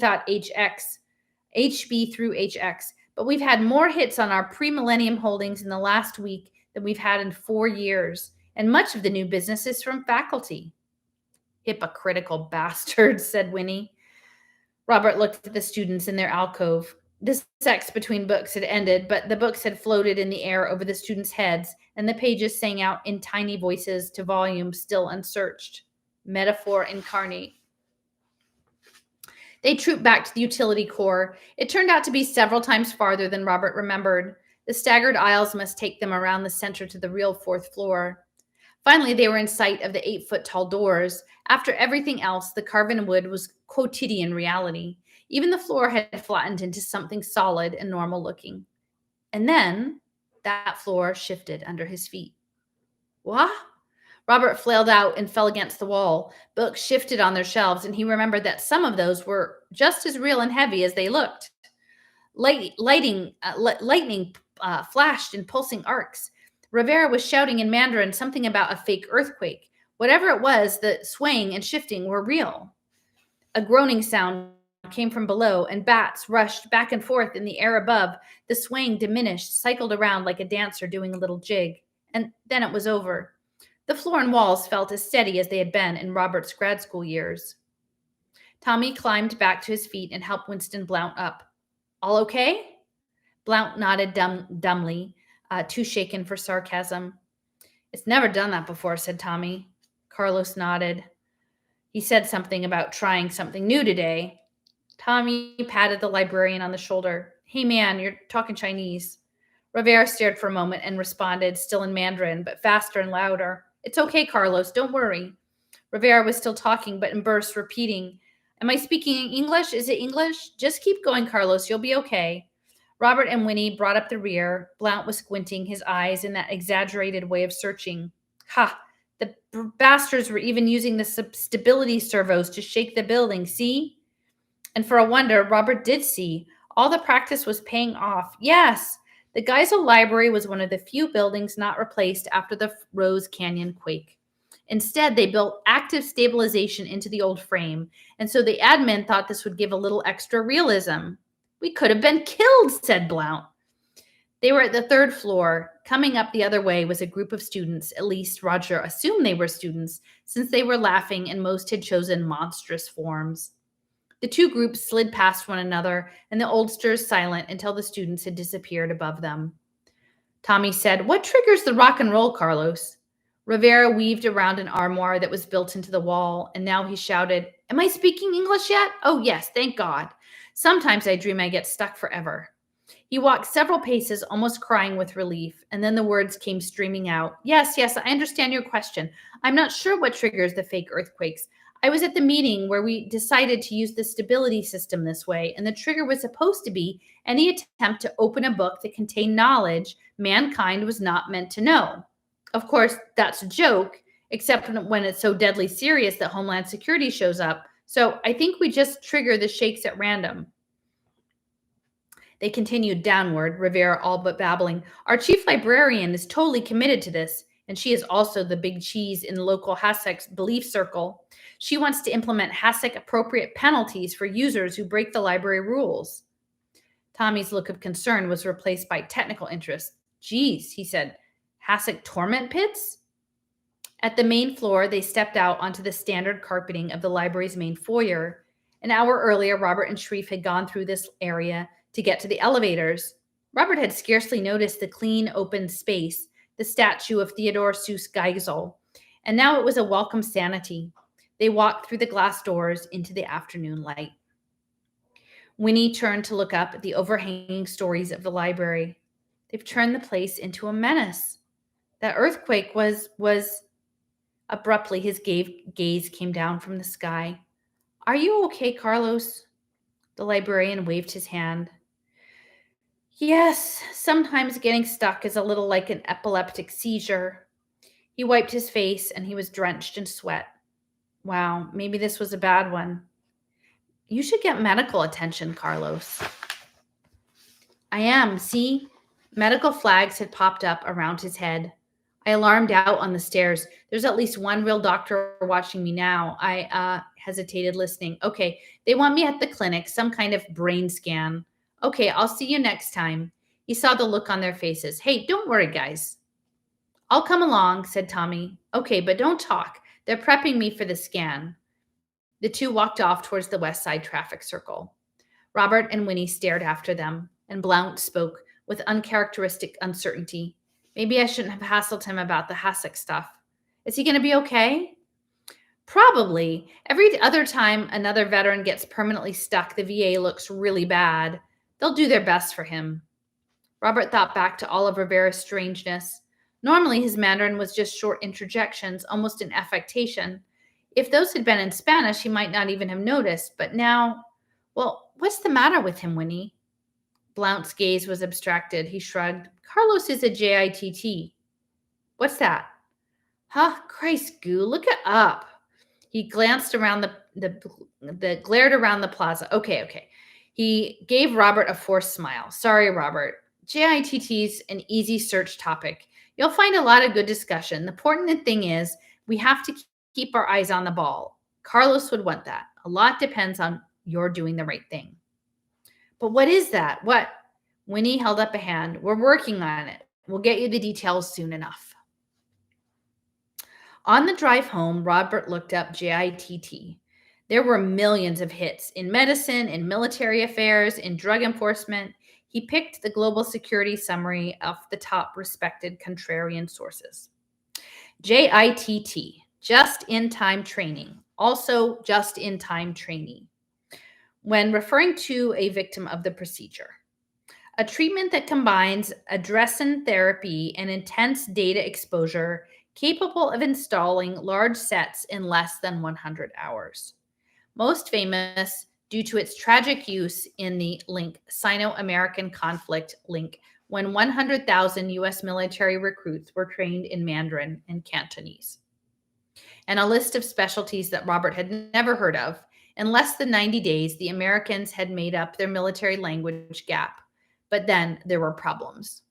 through HX. But we've had more hits on our pre-millennium holdings in the last week than we've had in 4 years, and much of the new business is from faculty." "Hypocritical bastards," said Winnie. Robert looked at the students in their alcove. The sex between books had ended, but the books had floated in the air over the students' heads, and the pages sang out in tiny voices to volumes still unsearched. Metaphor incarnate. They trooped back to the utility core. It turned out to be several times farther than Robert remembered. The staggered aisles must take them around the center to the real fourth floor. Finally, they were in sight of the 8-foot-tall doors. After everything else, the carven wood was quotidian reality. Even the floor had flattened into something solid and normal looking. And then that floor shifted under his feet. What? Robert flailed out and fell against the wall. Books shifted on their shelves, and he remembered that some of those were just as real and heavy as they looked. Lightning flashed in pulsing arcs. Rivera was shouting in Mandarin something about a fake earthquake. Whatever it was, the swaying and shifting were real. A groaning sound came from below, and bats rushed back and forth in the air above. The swaying diminished, cycled around like a dancer doing a little jig. And then it was over. The floor and walls felt as steady as they had been in Robert's grad school years. Tommy climbed back to his feet and helped Winston Blount up. All okay? Blount nodded dumbly, too shaken for sarcasm. It's never done that before, said Tommy. Carlos nodded. He said something about trying something new today. Tommy patted the librarian on the shoulder. Hey, man, you're talking Chinese. Rivera stared for a moment and responded, still in Mandarin, but faster and louder. It's okay, Carlos. Don't worry. Rivera was still talking, but in bursts, repeating, Am I speaking English? Is it English? Just keep going, Carlos. You'll be okay. Robert and Winnie brought up the rear. Blount was squinting his eyes in that exaggerated way of searching. Ha! The bastards were even using the stability servos to shake the building, see? And for a wonder, Robert did see. All the practice was paying off. Yes! The Geisel Library was one of the few buildings not replaced after the Rose Canyon quake. Instead, they built active stabilization into the old frame, and so the admin thought this would give a little extra realism. We could have been killed, said Blount. They were at the 3rd floor. Coming up the other way was a group of students. At least Roger assumed they were students, since they were laughing and most had chosen monstrous forms. The two groups slid past one another, and the oldsters silent until the students had disappeared above them. Tommy said, What triggers the rock and roll, Carlos? Rivera weaved around an armoire that was built into the wall, and now he shouted, Am I speaking English yet? Oh, yes, thank God. Sometimes I dream I get stuck forever. He walked several paces, almost crying with relief, and then the words came streaming out. Yes, I understand your question. I'm not sure what triggers the fake earthquakes. I was at the meeting where we decided to use the stability system this way, and the trigger was supposed to be any attempt to open a book that contained knowledge mankind was not meant to know. Of course, that's a joke, except when it's so deadly serious that Homeland Security shows up. So I think we just trigger the shakes at random. They continued downward, Rivera all but babbling. Our chief librarian is totally committed to this, and she is also the big cheese in local HASEC's belief circle. She wants to implement HASEC-appropriate penalties for users who break the library rules. Tommy's look of concern was replaced by technical interest. Geez, he said, HASEC torment pits? At the main floor, they stepped out onto the standard carpeting of the library's main foyer. An hour earlier, Robert and Shreve had gone through this area to get to the elevators. Robert had scarcely noticed the clean, open space, the statue of Theodore Seuss Geisel, and now it was a welcome sanity. They walked through the glass doors into the afternoon light. Winnie turned to look up at the overhanging stories of the library. They've turned the place into a menace. That earthquake was... Abruptly, his gaze came down from the sky. Are you okay, Carlos? The librarian waved his hand. Yes, sometimes getting stuck is a little like an epileptic seizure. He wiped his face and he was drenched in sweat. Wow, maybe this was a bad one. You should get medical attention, Carlos. I am, see? Medical flags had popped up around his head. I alarmed out on the stairs. There's at least one real doctor watching me now. I hesitated, listening. Okay, they want me at the clinic, some kind of brain scan. Okay, I'll see you next time. He saw the look on their faces. Hey, don't worry, guys. I'll come along, said Tommy. Okay, but don't talk. They're prepping me for the scan. The two walked off towards the west side traffic circle. Robert and Winnie stared after them, and Blount spoke with uncharacteristic uncertainty. Maybe I shouldn't have hassled him about the HASEC stuff. Is he going to be okay? Probably. Every other time another veteran gets permanently stuck, the VA looks really bad. They'll do their best for him. Robert thought back to all of Rivera's strangeness. Normally, his Mandarin was just short interjections, almost an affectation. If those had been in Spanish, he might not even have noticed, but now, well, what's the matter with him, Winnie? Blount's gaze was abstracted. He shrugged. Carlos is a JITT. What's that? Huh? Christ, Goo, look it up. He glanced around glared around the plaza. Okay. He gave Robert a forced smile. Sorry, Robert. JITT's an easy search topic. You'll find a lot of good discussion. The important thing is we have to keep our eyes on the ball. Carlos would want that. A lot depends on your doing the right thing. But what is that? What? Winnie held up a hand. We're working on it. We'll get you the details soon enough. On the drive home, Robert looked up JITT. There were millions of hits in medicine, in military affairs, in drug enforcement. He picked the global security summary off the top respected contrarian sources. JITT, just-in-time training, also just-in-time trainee, when referring to a victim of the procedure. A treatment that combines addressin therapy and intense data exposure capable of installing large sets in less than 100 hours. Most famous due to its tragic use in the link Sino-American conflict link when 100,000 US military recruits were trained in Mandarin and Cantonese. And a list of specialties that Robert had never heard of. In less than 90 days, the Americans had made up their military language gap. But then there were problems.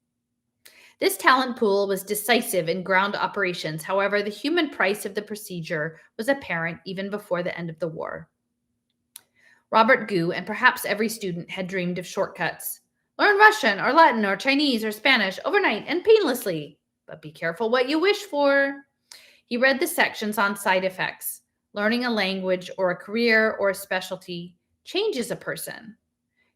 This talent pool was decisive in ground operations. However, the human price of the procedure was apparent even before the end of the war. Robert Gu, and perhaps every student, had dreamed of shortcuts. Learn Russian or Latin or Chinese or Spanish overnight and painlessly. But be careful what you wish for. He read the sections on side effects. Learning a language or a career or a specialty changes a person.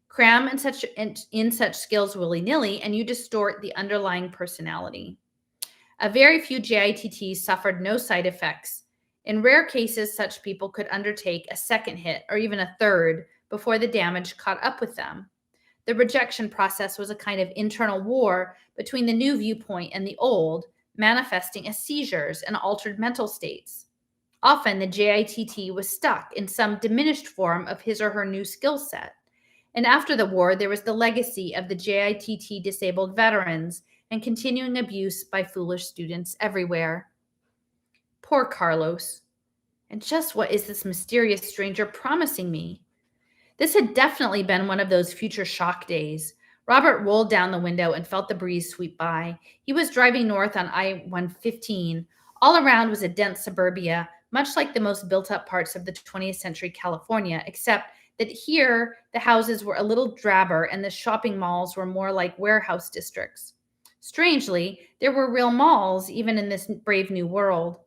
Cram in such skills willy-nilly, and you distort the underlying personality. A very few JITTs suffered no side effects. In rare cases, such people could undertake a second hit or even a third before the damage caught up with them. The rejection process was a kind of internal war between the new viewpoint and the old, manifesting as seizures and altered mental states. Often, the JITT was stuck in some diminished form of his or her new skill set. And after the war, there was the legacy of the JITT disabled veterans and continuing abuse by foolish students everywhere. Poor Carlos. And just what is this mysterious stranger promising me? This had definitely been one of those future shock days. Robert rolled down the window and felt the breeze sweep by. He was driving north on I-115. All around was a dense suburbia, much like the most built-up parts of the 20th century California, except that here the houses were a little drabber and the shopping malls were more like warehouse districts. Strangely, there were real malls even in this brave new world.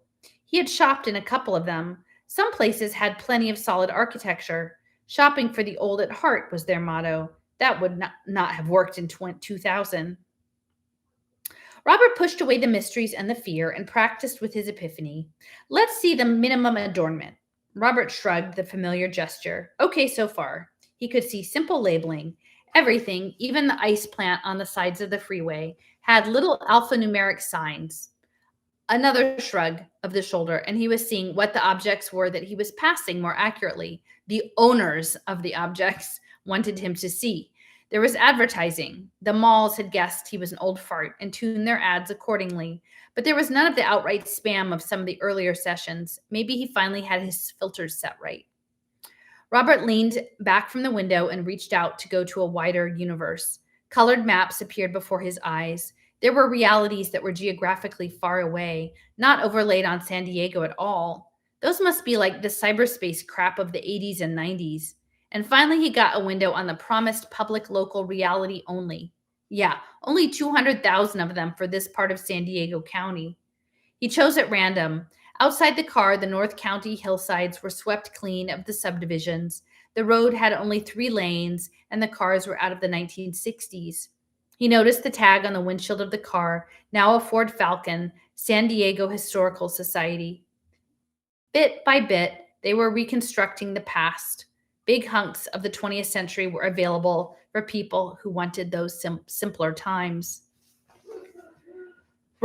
He had shopped in a couple of them. Some places had plenty of solid architecture. Shopping for the old at heart was their motto. That would not have worked in 2000. Robert pushed away the mysteries and the fear and practiced with his epiphany. Let's see the minimum adornment. Robert shrugged the familiar gesture. Okay, so far. He could see simple labeling. Everything, even the ice plant on the sides of the freeway, had little alphanumeric signs. Another shrug of the shoulder, and he was seeing what the objects were that he was passing more accurately. The owners of the objects wanted him to see. There was advertising. The malls had guessed he was an old fart and tuned their ads accordingly. But there was none of the outright spam of some of the earlier sessions. Maybe he finally had his filters set right. Robert leaned back from the window and reached out to go to a wider universe. Colored maps appeared before his eyes. There were realities that were geographically far away, not overlaid on San Diego at all. Those must be like the cyberspace crap of the 80s and 90s. And finally, he got a window on the promised public local reality only. Yeah, only 200,000 of them for this part of San Diego County. He chose at random. Outside the car, the North County hillsides were swept clean of the subdivisions. The road had only 3 lanes, and the cars were out of the 1960s. He noticed the tag on the windshield of the car, now a Ford Falcon, San Diego Historical Society. Bit by bit, they were reconstructing the past. Big hunks of the 20th century were available for people who wanted those simpler times.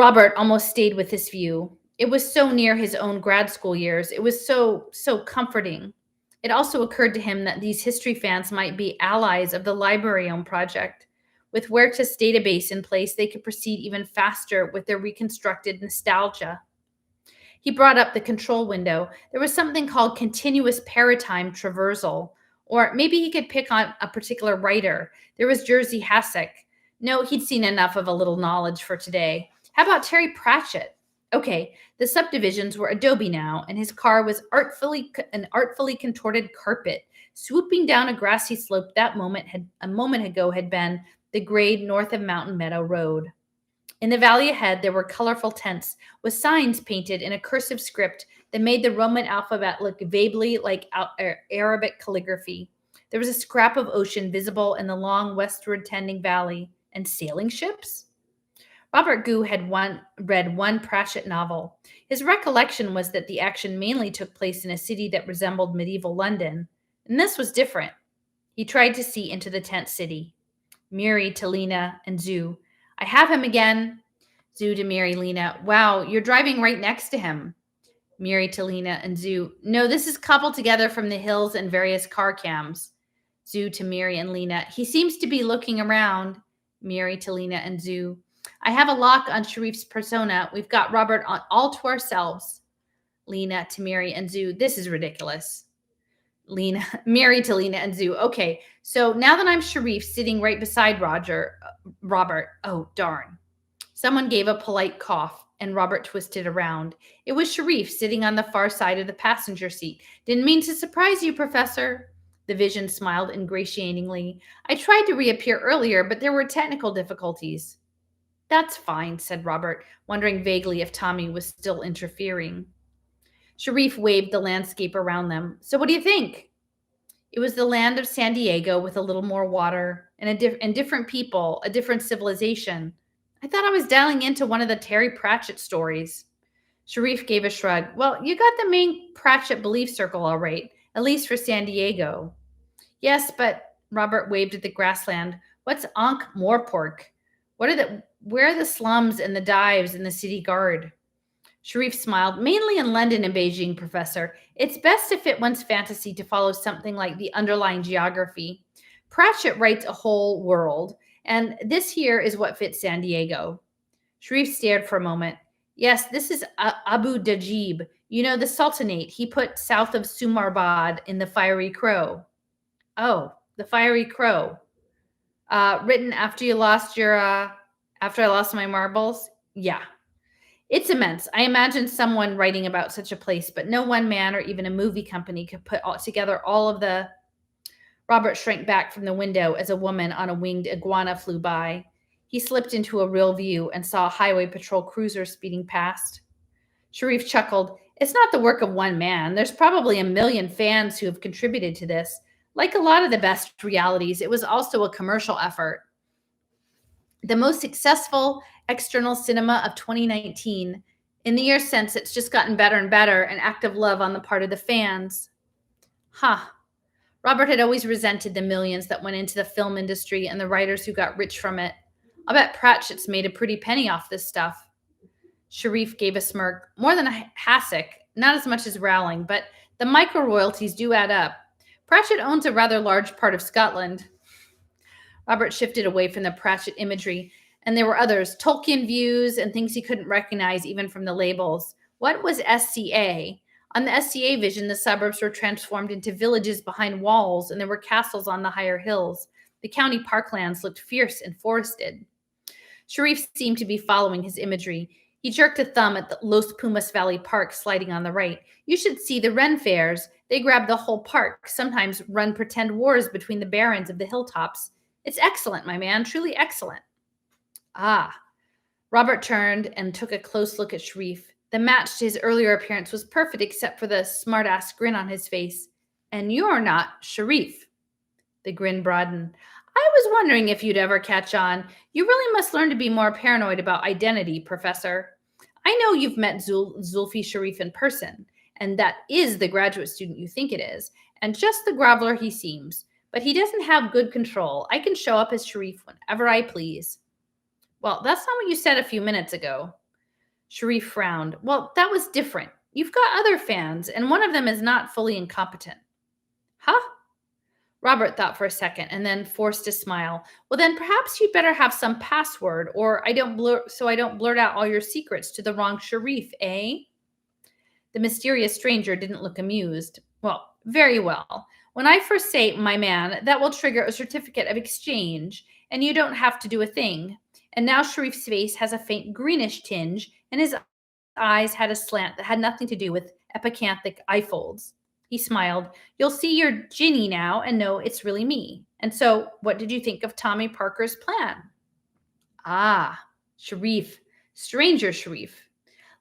Robert almost stayed with this view. It was so near his own grad school years. It was so comforting. It also occurred to him that these history fans might be allies of the Librarium project. With Huerta's database in place, they could proceed even faster with their reconstructed nostalgia. He brought up the control window. There was something called continuous paratime traversal, or maybe he could pick on a particular writer. There was Jersey Hasek. No, he'd seen enough of a little knowledge for today. How about Terry Pratchett? Okay, the subdivisions were adobe now, and his car was an artfully contorted carpet. Swooping down a grassy slope a moment ago had been the grade north of Mountain Meadow Road. In the valley ahead, there were colorful tents with signs painted in a cursive script that made the Roman alphabet look vaguely like Arabic calligraphy. There was a scrap of ocean visible in the long westward tending valley, and sailing ships? Robert Gu had read one Pratchett novel. His recollection was that the action mainly took place in a city that resembled medieval London, and this was different. He tried to see into the tent city. Miri to Lena and Zoo. I have him again. Zoo to Miri, Lena. Wow, you're driving right next to him. Miri to Lena and Zoo. No, this is coupled together from the hills and various car cams. Zoo to Miri and Lena. He seems to be looking around. Miri to Lena and Zoo. I have a lock on Sharif's persona. We've got Robert all to ourselves. Lena to Miri and Zoo. This is ridiculous. Miri to Lena and Zoo. Okay, so now that I'm Sharif sitting right beside Robert, oh darn. Someone gave a polite cough and Robert twisted around. It was Sharif sitting on the far side of the passenger seat. Didn't mean to surprise you, Professor. The vision smiled ingratiatingly. I tried to reappear earlier, but there were technical difficulties. That's fine, said Robert, wondering vaguely if Tommy was still interfering. Sharif waved the landscape around them. So what do you think? It was the land of San Diego with a little more water and different people, a different civilization. I thought I was dialing into one of the Terry Pratchett stories. Sharif gave a shrug. Well, you got the main Pratchett belief circle all right, at least for San Diego. Yes, but Robert waved at the grassland. What's Ankh Morpork? Where are the slums and the dives and the city guard? Sharif smiled. Mainly in London and Beijing, Professor. It's best to fit one's fantasy to follow something like the underlying geography. Pratchett writes a whole world, and this here is what fits San Diego. Sharif stared for a moment. Yes, this is Abu Dajib. You know, the Sultanate he put south of Sumarbad in the Fiery Crow. Oh, the Fiery Crow. Written after after I lost my marbles? Yeah. It's immense. I imagine someone writing about such a place, but no one man or even a movie company could put together all of the... Robert shrank back from the window as a woman on a winged iguana flew by. He slipped into a real view and saw a highway patrol cruiser speeding past. Sharif chuckled. It's not the work of one man. There's probably a million fans who have contributed to this. Like a lot of the best realities, it was also a commercial effort. The most successful external cinema of 2019. In the years since, it's just gotten better and better, an act of love on the part of the fans. Robert had always resented the millions that went into the film industry and the writers who got rich from it. I'll bet Pratchett's made a pretty penny off this stuff. Sharif gave a smirk. More than a hassock, not as much as Rowling, but the micro royalties do add up. Pratchett owns a rather large part of Scotland. Robert shifted away from the Pratchett imagery, and there were others, Tolkien views and things he couldn't recognize even from the labels. What was SCA? On the SCA vision, the suburbs were transformed into villages behind walls, and there were castles on the higher hills. The county parklands looked fierce and forested. Sharif seemed to be following his imagery. He jerked a thumb at the Los Pumas Valley Park sliding on the right. You should see the Ren fairs. They grab the whole park, sometimes run pretend wars between the barons of the hilltops. It's excellent, my man, truly excellent. Robert turned and took a close look at Sharif. The match to his earlier appearance was perfect except for the smart-ass grin on his face. And you're not Sharif. The grin broadened. I was wondering if you'd ever catch on. You really must learn to be more paranoid about identity, Professor. I know you've met Zulfi Sharif in person, and that is the graduate student you think it is, and just the groveler he seems. But he doesn't have good control. I can show up as Sharif whenever I please. Well, that's not what you said a few minutes ago. Sharif frowned. Well, that was different. You've got other fans, and one of them is not fully incompetent. Huh? Robert thought for a second and then forced a smile. Well, then perhaps you'd better have some password, or I don't blurt out all your secrets to the wrong Sharif, eh? The mysterious stranger didn't look amused. Well, very well. When I first say my man, that will trigger a certificate of exchange, and you don't have to do a thing. And now Sharif's face has a faint greenish tinge, and his eyes had a slant that had nothing to do with epicanthic eye folds. He smiled. You'll see your Ginny now and know it's really me. And so, what did you think of Tommy Parker's plan? Ah, Sharif, stranger Sharif,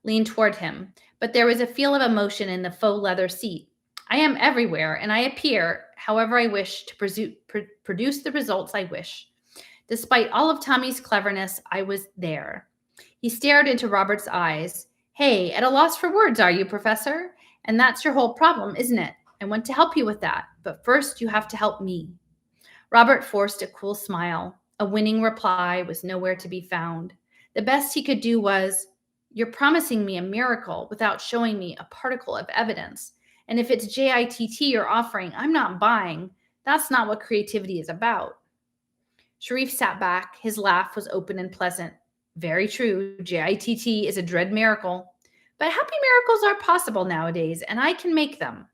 leaned toward him, but there was a feel of emotion in the faux leather seat. I am everywhere, and I appear, however I wish, to produce the results I wish. Despite all of Tommy's cleverness, I was there. He stared into Robert's eyes. Hey, at a loss for words, are you, Professor? And that's your whole problem, isn't it? I want to help you with that, but first you have to help me. Robert forced a cool smile. A winning reply was nowhere to be found. The best he could do was, you're promising me a miracle without showing me a particle of evidence. And if it's JITT you're offering, I'm not buying. That's not what creativity is about. Sharif sat back. His laugh was open and pleasant. Very true. JITT is a dread miracle. But happy miracles are possible nowadays, and I can make them.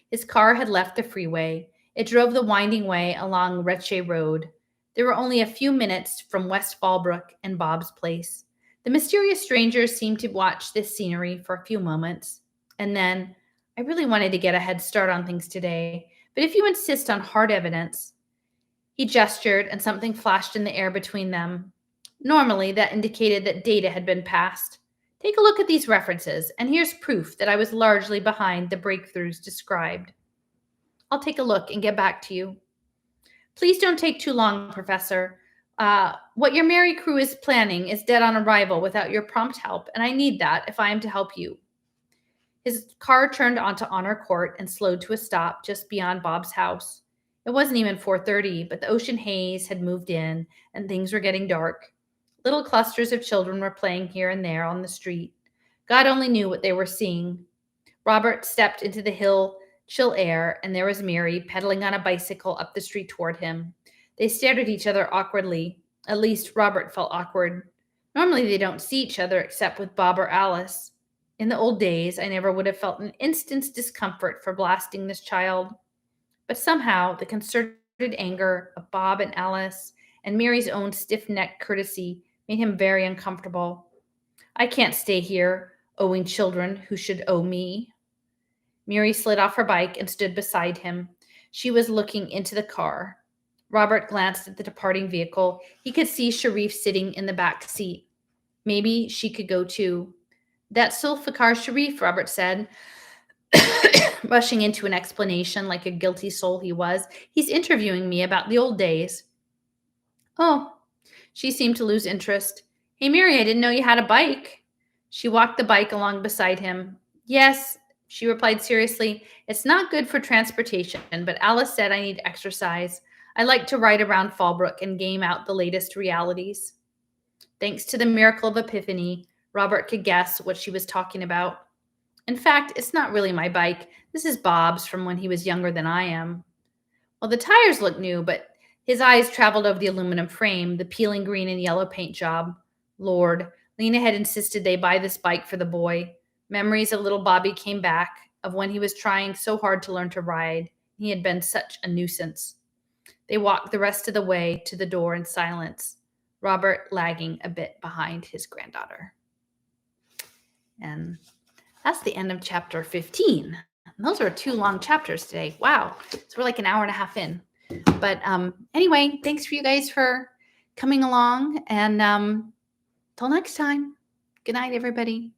His car had left the freeway. It drove the winding way along Retche Road. There were only a few minutes from West Fallbrook and Bob's place. The mysterious stranger seemed to watch this scenery for a few moments. And then, I really wanted to get a head start on things today, but if you insist on hard evidence. He gestured, and something flashed in the air between them. Normally, that indicated that data had been passed. Take a look at these references, and here's proof that I was largely behind the breakthroughs described. I'll take a look and get back to you. Please don't take too long, Professor. What your merry crew is planning is dead on arrival without your prompt help, and I need that if I am to help you. His car turned onto Honor Court and slowed to a stop just beyond Bob's house. It wasn't even 4:30, but the ocean haze had moved in, and things were getting dark. Little clusters of children were playing here and there on the street. God only knew what they were seeing. Robert stepped into the chill air, and there was Mary pedaling on a bicycle up the street toward him. They stared at each other awkwardly. At least Robert felt awkward. Normally they don't see each other except with Bob or Alice. In the old days, I never would have felt an instant's discomfort for blasting this child. But somehow the concerted anger of Bob and Alice and Mary's own stiff-necked courtesy made him very uncomfortable. I can't stay here, owing children who should owe me. Mary slid off her bike and stood beside him. She was looking into the car. Robert glanced at the departing vehicle. He could see Sharif sitting in the back seat. Maybe she could go too. That's Zulfikar Sharif, Robert said, rushing into an explanation like a guilty soul he was. He's interviewing me about the old days. Oh, she seemed to lose interest. Hey, Mary, I didn't know you had a bike. She walked the bike along beside him. Yes, she replied seriously. It's not good for transportation, but Alice said I need exercise. I like to ride around Fallbrook and game out the latest realities. Thanks to the miracle of epiphany, Robert could guess what she was talking about. In fact, it's not really my bike. This is Bob's from when he was younger than I am. Well, the tires look new, but his eyes traveled over the aluminum frame, the peeling green and yellow paint job. Lord, Lena had insisted they buy this bike for the boy. Memories of little Bobby came back, of when he was trying so hard to learn to ride. He had been such a nuisance. They walked the rest of the way to the door in silence, Robert lagging a bit behind his granddaughter. And that's the end of chapter 15. Those are 2 long chapters today. Wow. So we're like an hour and a half in. But anyway, thanks for you guys for coming along. And till next time, good night, everybody.